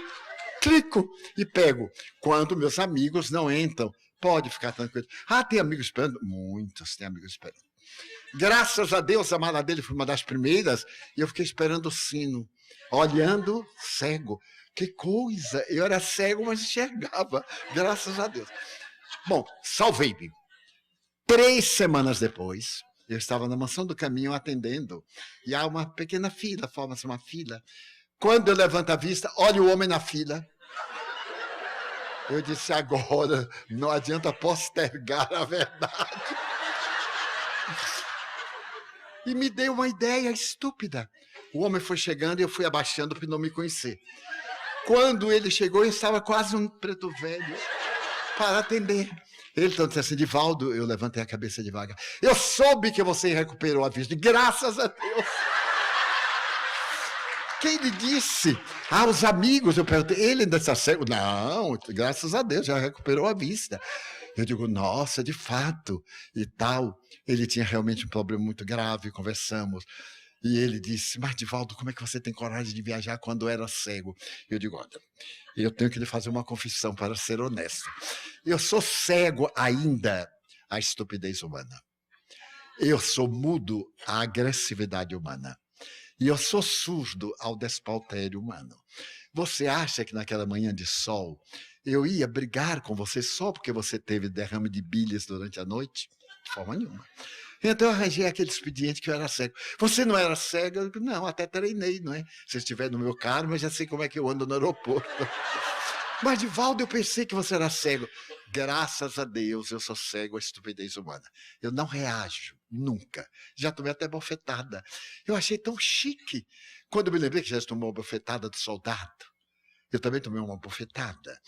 clico e pego. Quando meus amigos não entram, pode ficar tranquilo. Tem amigos esperando? Muitos tem amigos esperando. Graças a Deus, a mala dele foi uma das primeiras, e eu fiquei esperando o sino, olhando cego. Que coisa! Eu era cego, mas enxergava, graças a Deus. Bom, salvei-me. 3 semanas depois, eu estava na Mansão do Caminho atendendo, e há uma pequena fila, forma-se uma fila. Quando eu levanto a vista, olho o homem na fila. Eu disse, agora não adianta postergar a verdade. E me deu uma ideia estúpida. O homem foi chegando e eu fui abaixando para não me conhecer. Quando ele chegou, eu estava quase um preto velho para atender. Ele então disse assim, Divaldo, eu levantei a cabeça devagar. Eu soube que você recuperou a vista. Graças a Deus. Quem lhe disse? Os amigos, eu perguntei, ele ainda está cego? Não, graças a Deus, já recuperou a vista. Eu digo, nossa, de fato, e tal. Ele tinha realmente um problema muito grave, conversamos. E ele disse, mas Divaldo, como é que você tem coragem de viajar quando era cego? Eu digo, olha, eu tenho que lhe fazer uma confissão para ser honesto. Eu sou cego ainda à estupidez humana. Eu sou mudo à agressividade humana. E eu sou surdo ao despautério humano. Você acha que naquela manhã de sol eu ia brigar com você só porque você teve derrame de bilhas durante a noite? De forma nenhuma. Então eu arranjei aquele expediente que eu era cego. Você não era cego? Eu digo, não, até treinei, não é? Se estiver no meu carro, mas já sei como é que eu ando no aeroporto. Mas, Divaldo, eu pensei que você era cego. Graças a Deus, eu sou cego à estupidez humana. Eu não reajo, nunca. Já tomei até bofetada. Eu achei tão chique. Quando eu me lembrei que já tomou uma bofetada do soldado, eu também tomei uma bofetada.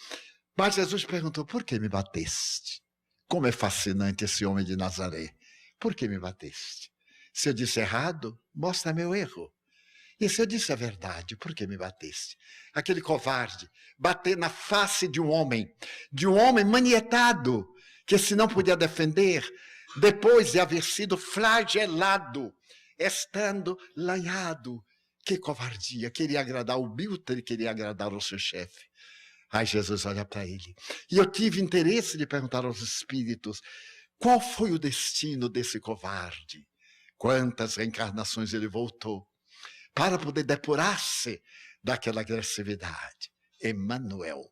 Mas Jesus perguntou, por que me bateste? Como é fascinante esse homem de Nazaré. Por que me bateste? Se eu disse errado, mostra meu erro. E se eu disse a verdade, por que me bateste? Aquele covarde, bater na face de um homem manietado, que se não podia defender, depois de haver sido flagelado, estando lanhado. Que covardia, queria agradar o Biltre, queria agradar o seu chefe. Jesus olha para ele. E eu tive interesse de perguntar aos espíritos, qual foi o destino desse covarde? Quantas reencarnações ele voltou? Para poder depurar-se daquela agressividade. Emmanuel,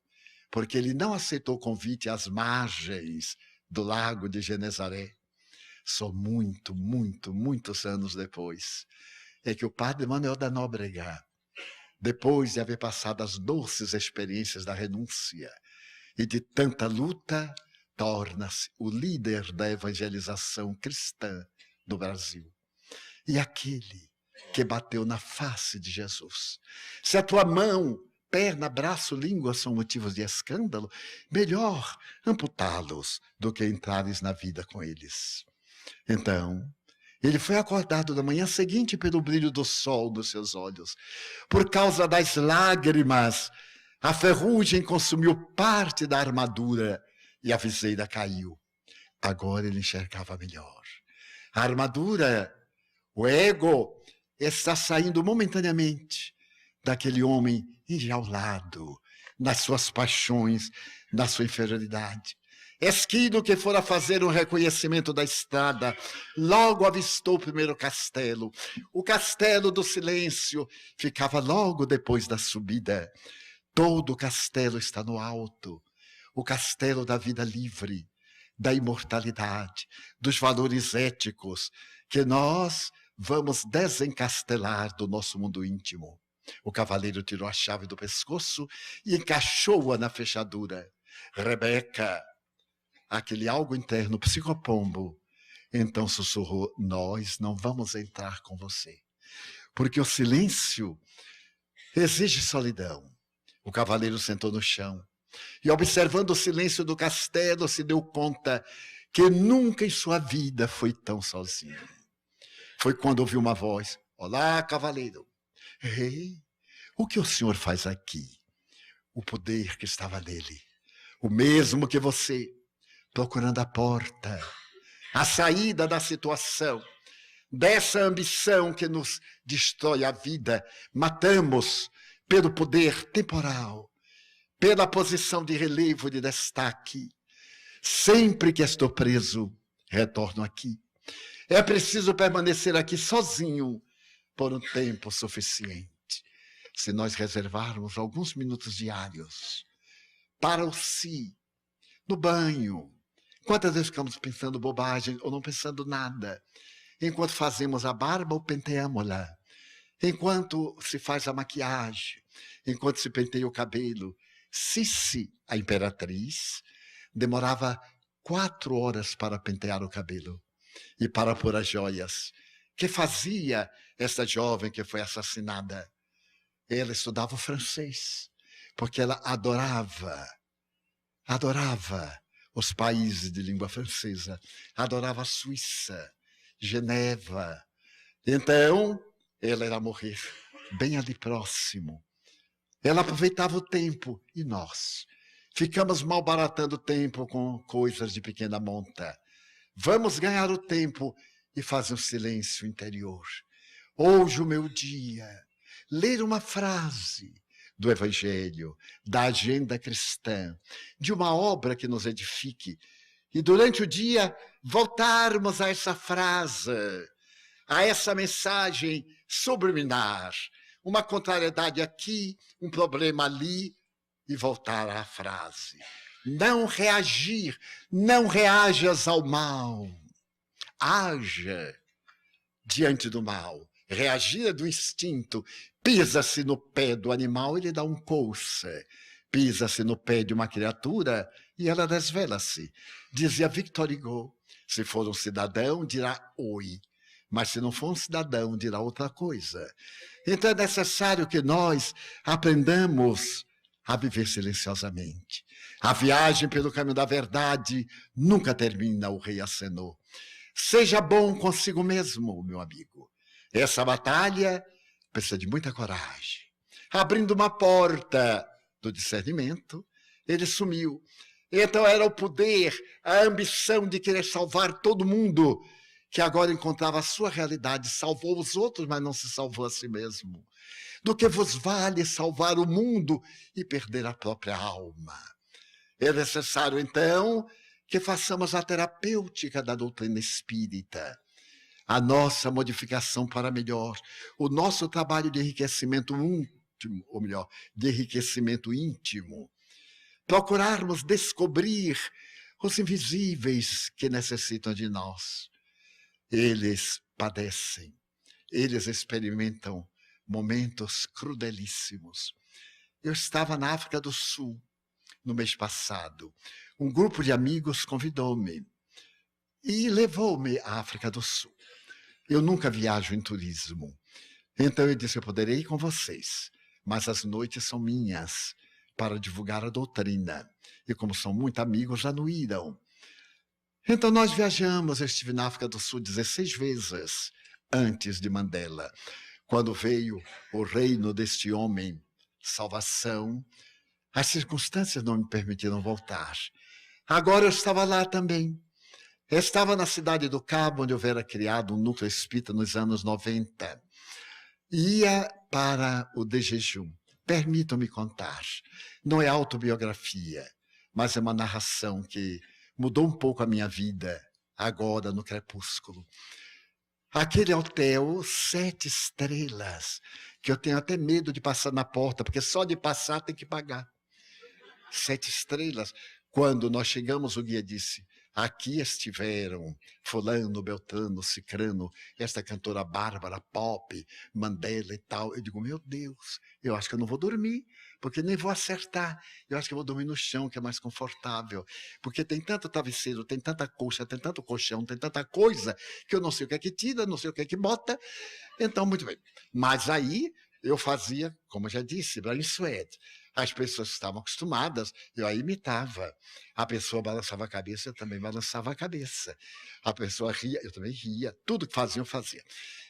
porque ele não aceitou o convite às margens do lago de Genezaré. Só muitos anos depois, é que o padre Manuel da Nóbrega, depois de haver passado as doces experiências da renúncia e de tanta luta, torna-se o líder da evangelização cristã do Brasil. E aquele que bateu na face de Jesus. Se a tua mão, perna, braço, língua são motivos de escândalo, melhor amputá-los do que entrares na vida com eles. Então, ele foi acordado na manhã seguinte pelo brilho do sol nos seus olhos. Por causa das lágrimas, a ferrugem consumiu parte da armadura e a viseira caiu. Agora ele enxergava melhor. A armadura, o ego, está saindo momentaneamente daquele homem enjaulado nas suas paixões, na sua inferioridade. Esquilo, que fora fazer um reconhecimento da estrada, logo avistou o primeiro castelo. O castelo do silêncio ficava logo depois da subida. Todo o castelo está no alto. O castelo da vida livre, da imortalidade, dos valores éticos, que nós vamos desencastelar do nosso mundo íntimo. O cavaleiro tirou a chave do pescoço e encaixou-a na fechadura. Rebeca, aquele algo interno, psicopombo, então sussurrou: nós não vamos entrar com você, porque o silêncio exige solidão. O cavaleiro sentou no chão e, observando o silêncio do castelo, se deu conta que nunca em sua vida foi tão sozinho. Foi quando ouviu uma voz: olá, cavaleiro. Ei, o que o senhor faz aqui? O poder que estava nele, o mesmo que você, procurando a porta, a saída da situação, dessa ambição que nos destrói a vida. Matamos pelo poder temporal, pela posição de relevo, de destaque. Sempre que estou preso, retorno aqui. É preciso permanecer aqui sozinho por um tempo suficiente. Se nós reservarmos alguns minutos diários para o si, no banho, quantas vezes ficamos pensando bobagem ou não pensando nada, enquanto fazemos a barba ou penteamos-la, enquanto se faz a maquiagem, enquanto se penteia o cabelo. Cici, a imperatriz, demorava 4 horas para pentear o cabelo e para pôr as joias. Que fazia essa jovem que foi assassinada? Ela estudava o francês, porque ela adorava os países de língua francesa, adorava a Suíça, Geneva. Então, ela era morrer bem ali próximo. Ela aproveitava o tempo e nós ficamos malbaratando o tempo com coisas de pequena monta. Vamos ganhar o tempo e fazer um silêncio interior. Hoje o meu dia, ler uma frase do Evangelho, da agenda cristã, de uma obra que nos edifique, e durante o dia voltarmos a essa frase, a essa mensagem subliminar, uma contrariedade aqui, um problema ali, e voltar à frase. Não reagir, não reajas ao mal, haja diante do mal. Reagir é do instinto. Pisa-se no pé do animal, ele dá um coice. Pisa-se no pé de uma criatura e ela desvela-se. Dizia Victor Hugo: se for um cidadão, dirá oi. Mas se não for um cidadão, dirá outra coisa. Então é necessário que nós aprendamos a viver silenciosamente. A viagem pelo caminho da verdade nunca termina, o rei acenou. Seja bom consigo mesmo, meu amigo. Essa batalha precisa de muita coragem. Abrindo uma porta do discernimento, ele sumiu. Então era o poder, a ambição de querer salvar todo mundo, que agora encontrava a sua realidade, salvou os outros, mas não se salvou a si mesmo. Do que vos vale salvar o mundo e perder a própria alma? É necessário, então, que façamos a terapêutica da doutrina espírita, a nossa modificação para melhor, o nosso trabalho de enriquecimento íntimo, ou melhor, de enriquecimento íntimo. Procurarmos descobrir os invisíveis que necessitam de nós. Eles padecem, eles experimentam momentos crudelíssimos. Eu estava na África do Sul no mês passado. Um grupo de amigos convidou-me e levou-me à África do Sul. Eu nunca viajo em turismo. Então eu disse, eu poderei ir com vocês, mas as noites são minhas para divulgar a doutrina. E como são muito amigos, já não irão. Então nós viajamos, eu estive na África do Sul 16 vezes antes de Mandela. Quando veio o reino deste homem, salvação, as circunstâncias não me permitiram voltar. Agora eu estava lá também. Eu estava na cidade do Cabo, onde houvera criado um núcleo espírita nos anos 90. Ia para o de jejum. Permitam-me contar. Não é autobiografia, mas é uma narração que mudou um pouco a minha vida, agora no crepúsculo. Aquele hotel, 7 estrelas, que eu tenho até medo de passar na porta, porque só de passar tem que pagar. 7 estrelas. Quando nós chegamos, o guia disse, aqui estiveram fulano, beltrano, cicrano, esta cantora Bárbara, Pop, Mandela e tal. Eu digo, meu Deus, eu acho que eu não vou dormir, porque nem vou acertar. Eu acho que eu vou dormir no chão, que é mais confortável. Porque tem tanto travesseiro, tem tanta colcha, tem tanto colchão, tem tanta coisa, que eu não sei o que é que tira, não sei o que é que bota. Então, muito bem. Mas aí eu fazia, como eu já disse, Brian Suede. As pessoas estavam acostumadas, eu a imitava. A pessoa balançava a cabeça, eu também balançava a cabeça. A pessoa ria, eu também ria. Tudo que faziam, eu fazia.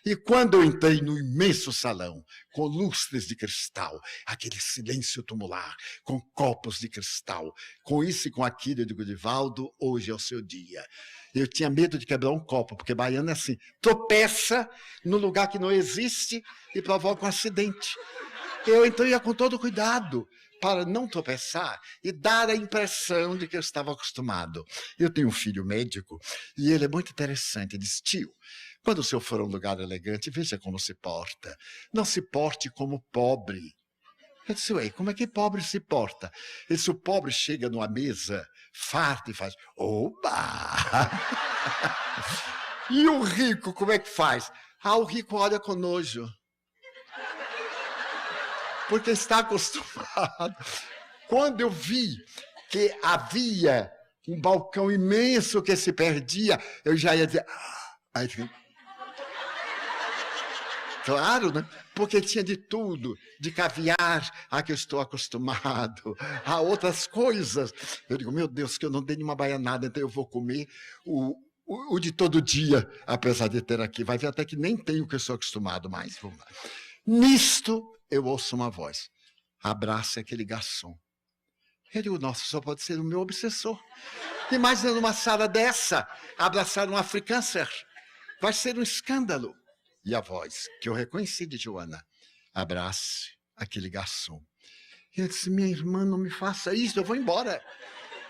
E quando eu entrei no imenso salão, com lustres de cristal, aquele silêncio tumular, com copos de cristal, com isso e com aquilo, eu digo, Divaldo, hoje é o seu dia. Eu tinha medo de quebrar um copo, porque baiano é assim, tropeça no lugar que não existe e provoca um acidente. Eu então ia com todo cuidado para não tropeçar e dar a impressão de que eu estava acostumado. Eu tenho um filho médico e ele é muito interessante. Ele diz, tio, quando o senhor for a um lugar elegante, veja como se porta. Não se porte como pobre. Eu disse, ué, como é que pobre se porta? Ele disse, o pobre chega numa mesa, farta e faz, oba! E o rico, como é que faz? Ah, o rico olha com nojo. Porque está acostumado. Quando eu vi que havia um balcão imenso que se perdia, eu já ia dizer... Aí, claro, né? Porque tinha de tudo, de caviar, a que eu estou acostumado, a outras coisas. Eu digo, meu Deus, que eu não dei nenhuma baianada, então eu vou comer o de todo dia, apesar de ter aqui. Vai ver até que nem tenho o que eu sou acostumado mais. Vamos lá. Nisto, eu ouço uma voz. Abrace aquele garçom. Eu digo, nossa, só pode ser o meu obsessor. Imagina numa sala dessa, abraçar um africâncer. Vai ser um escândalo. E a voz, que eu reconheci de Joana, abrace aquele garçom. Eu disse, minha irmã, não me faça isso, eu vou embora.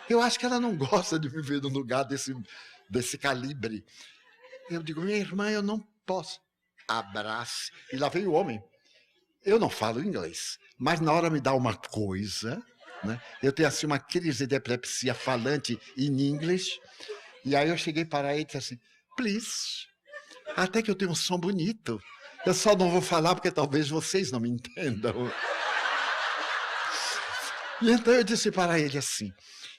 Eu acho que ela não gosta de me ver num lugar desse calibre. Eu digo, minha irmã, eu não posso. Abrace. E lá veio o homem. Eu não falo inglês, mas na hora me dá uma coisa, né? Eu tenho assim uma crise de epilepsia falante em inglês, e aí eu cheguei para ele e disse assim, please, até que eu tenho um som bonito, eu só não vou falar porque talvez vocês não me entendam. E então eu disse para ele assim,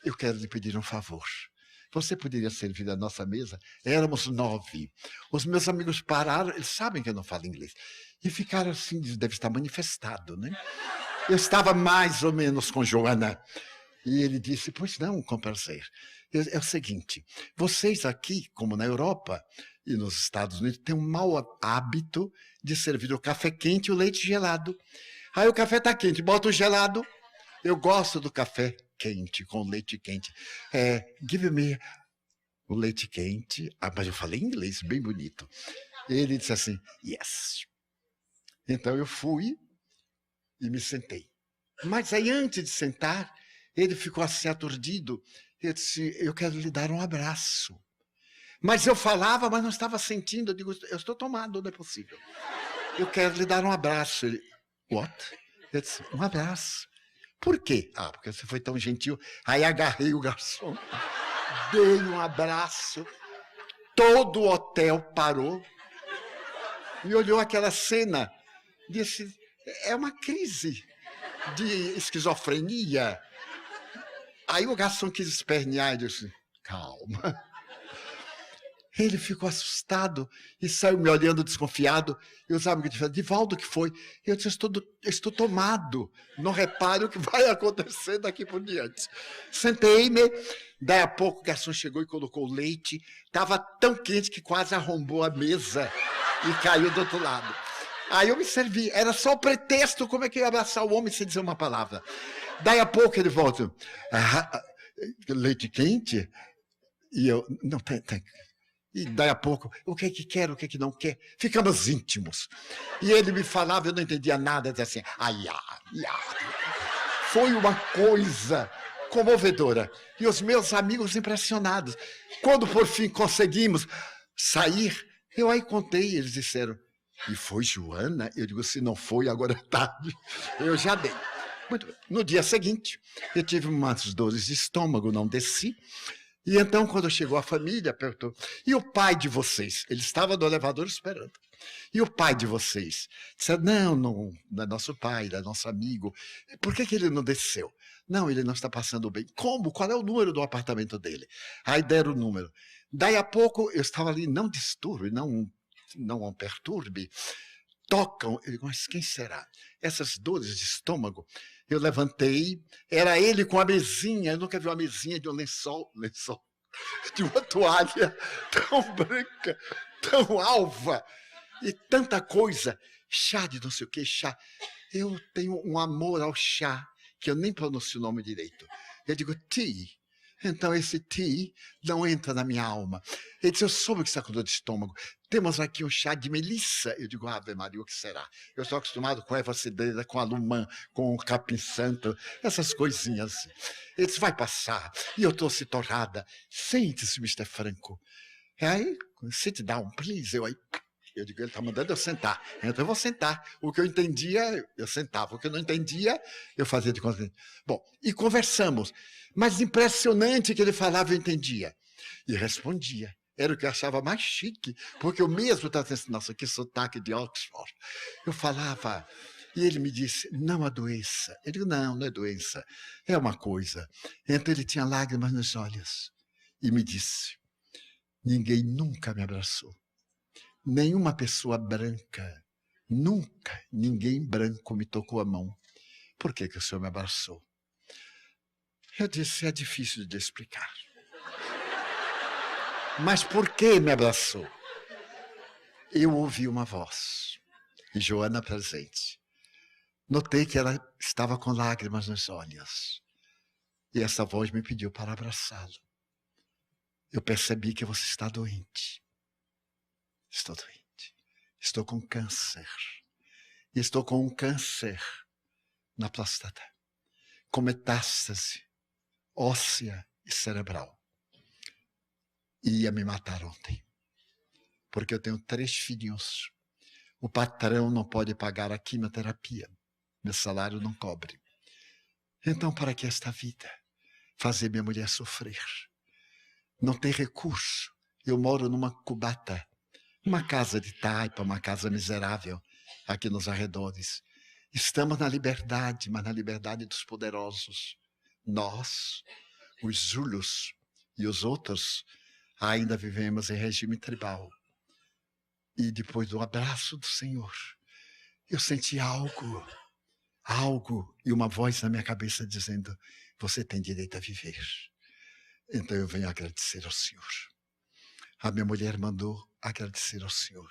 eu quero lhe pedir um favor. Você poderia servir a nossa mesa? Éramos 9. Os meus amigos pararam, eles sabem que eu não falo inglês. E ficaram assim, deve estar manifestado, né? Eu estava mais ou menos com Joana. E ele disse, pois não, com prazer. É o seguinte, vocês aqui, como na Europa e nos Estados Unidos, têm um mau hábito de servir o café quente e o leite gelado. Aí o café está quente, bota o gelado. Eu gosto do café quente, com leite quente. Give me o leite quente. Ah, mas eu falei em inglês, bem bonito. Ele disse assim, yes. Então eu fui e me sentei. Mas aí antes de sentar, ele ficou assim aturdido. Eu disse, eu quero lhe dar um abraço. Mas eu falava, mas não estava sentindo. Eu digo, eu estou tomado, não é possível. Eu quero lhe dar um abraço. Ele, what? Eu disse, um abraço. Por quê? Ah, porque você foi tão gentil. Aí agarrei o garçom, dei um abraço, todo o hotel parou e olhou aquela cena. Disse, é uma crise de esquizofrenia. Aí o garçom quis espernear e disse, calma. Ele ficou assustado e saiu me olhando desconfiado. E os amigos disseram, Divaldo, o que foi? Eu disse, estou tomado. Não repare o que vai acontecer daqui por diante. Sentei-me. Daí a pouco o garçom chegou e colocou leite. Estava tão quente que quase arrombou a mesa e caiu do outro lado. Aí eu me servi. Era só o pretexto. Como é que eu ia abraçar o homem sem dizer uma palavra? Daí a pouco ele volta. Leite quente? E eu, não, tem. E daí a pouco, o que é que quer, o que é que não quer? Ficamos íntimos. E ele me falava, eu não entendia nada, dizia assim, Foi uma coisa comovedora. E os meus amigos impressionados. Quando por fim conseguimos sair, eu aí contei, eles disseram, e foi Joana? Eu digo, se não foi, agora é tarde. Eu já dei. Muito bem. No dia seguinte, eu tive umas dores de estômago, não desci. E então, quando chegou a família, perguntou, e o pai de vocês? Ele estava no elevador esperando. E o pai de vocês? Disse, não é nosso pai, é nosso amigo. Por que ele não desceu? Não, ele não está passando bem. Como? Qual é o número do apartamento dele? Aí deram o número. Daí a pouco, eu estava ali, não disturbe, não perturbe. Tocam, eu digo, mas quem será? Essas dores de estômago. Eu levantei, era ele com a mesinha, eu nunca vi uma mesinha de um lençol, de uma toalha tão branca, tão alva, e tanta coisa, chá de não sei o que, chá. Eu tenho um amor ao chá, que eu nem pronuncio o nome direito. Eu digo, tea. Então esse tea não entra na minha alma. Ele disse, eu soube que está com dor de estômago. Temos aqui um chá de melissa. Eu digo, Ave Maria, o que será? Eu estou acostumado com erva cidreira, com alumã, com capim santo, essas coisinhas. Ele disse, vai passar. E eu trouxe torrada. Sente-se, Mr. Franco. Aí, sit down, please. Eu digo, ele está mandando eu sentar. Então eu vou sentar. O que eu entendia, eu sentava. O que eu não entendia, eu fazia de conta. Bom, e conversamos. Mas impressionante que ele falava, eu entendia. E respondia. Era o que eu achava mais chique, porque eu mesmo estava pensando, nossa, que sotaque de Oxford. Eu falava, e ele me disse, não adoeça. Eu digo, não é doença, é uma coisa. Então ele tinha lágrimas nos olhos e me disse, ninguém nunca me abraçou. Nenhuma pessoa branca, nunca ninguém branco me tocou a mão. Por que o senhor me abraçou? Eu disse, é difícil de explicar. Mas por que me abraçou? Eu ouvi uma voz, e Joana presente. Notei que ela estava com lágrimas nos olhos. E essa voz me pediu para abraçá-lo. Eu percebi que você está doente. Estou doente. Estou com câncer. E estou com um câncer na próstata, com metástase óssea e cerebral. Ia me matar ontem, porque eu tenho 3 filhinhos. O patrão não pode pagar a quimioterapia. Meu salário não cobre. Então, para que esta vida? Fazer minha mulher sofrer. Não tem recurso. Eu moro numa cubata, uma casa de taipa, uma casa miserável, aqui nos arredores. Estamos na liberdade, mas na liberdade dos poderosos. Nós, os Zulus e os outros, ainda vivemos em regime tribal. E depois do abraço do Senhor, eu senti algo, e uma voz na minha cabeça dizendo, você tem direito a viver. Então eu venho agradecer ao Senhor. A minha mulher mandou agradecer ao Senhor.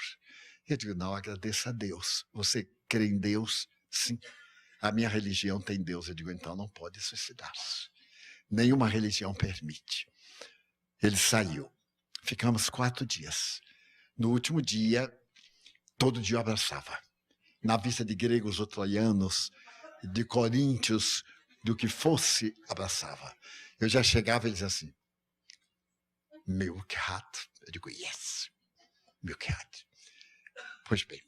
Eu digo, não, agradeça a Deus. Você crê em Deus? Sim. A minha religião tem Deus. Eu digo, então não pode suicidar-se. Nenhuma religião permite. Ele saiu. Ficamos 4 dias. No último dia, todo dia eu abraçava. Na vista de gregos ou troianos, de coríntios, do que fosse, abraçava. Eu já chegava e dizia assim, milk hat. Eu digo, yes, milk hat. Pois bem,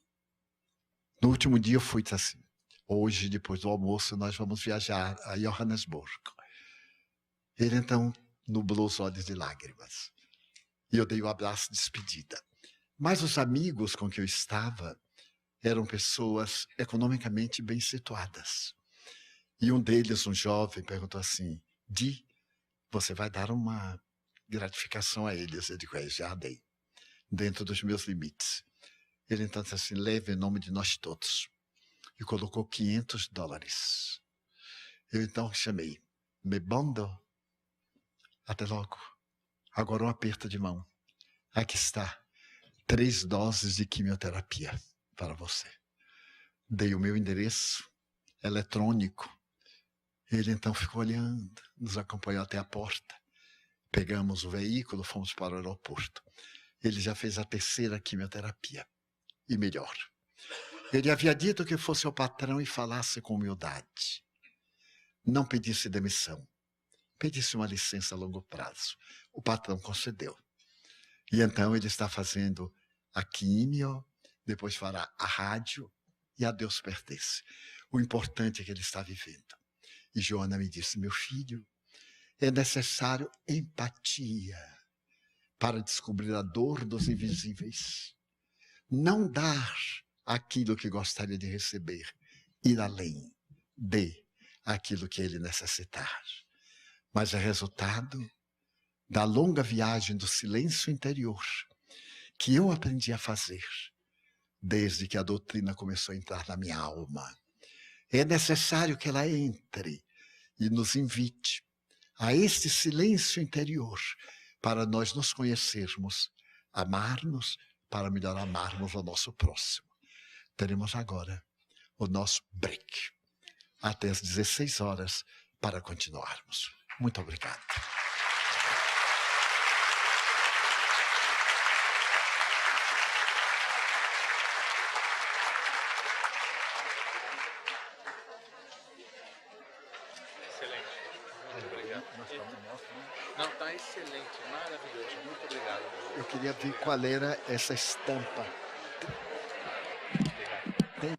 no último dia eu fui assim, Hoje, depois do almoço, nós vamos viajar a Johannesburgo. Ele então nublou os olhos de lágrimas. E eu dei um abraço de despedida. Mas os amigos com que eu estava eram pessoas economicamente bem situadas. E um deles, um jovem, perguntou assim: Di, você vai dar uma gratificação a eles? Eu digo: já dei, dentro dos meus limites. Ele então disse assim: leve em nome de nós todos. E colocou $500. Eu então chamei: Mebondo, até logo. Agora um aperto de mão. Aqui está, 3 doses de quimioterapia para você. Dei o meu endereço eletrônico. Ele então ficou olhando, nos acompanhou até a porta. Pegamos o veículo, fomos para o aeroporto. Ele já fez a 3ª quimioterapia. E melhor. Ele havia dito que fosse ao patrão e falasse com humildade. Não pedisse demissão. Pedisse uma licença a longo prazo. O patrão concedeu. E então ele está fazendo a químio, depois fará a rádio, e a Deus pertence. O importante é que ele está vivendo. E Joana me disse: meu filho, é necessário empatia para descobrir a dor dos invisíveis. Não dar aquilo que gostaria de receber, ir além, dê aquilo que ele necessitar. Mas é resultado da longa viagem do silêncio interior que eu aprendi a fazer desde que a doutrina começou a entrar na minha alma. É necessário que ela entre e nos invite a este silêncio interior para nós nos conhecermos, amar-nos, para melhor amarmos o nosso próximo. Teremos agora o nosso break, até às 16 horas, para continuarmos. Muito obrigado. Excelente. Muito obrigado. Não, está excelente, maravilhoso. Muito obrigado. Eu queria ver qual era essa estampa.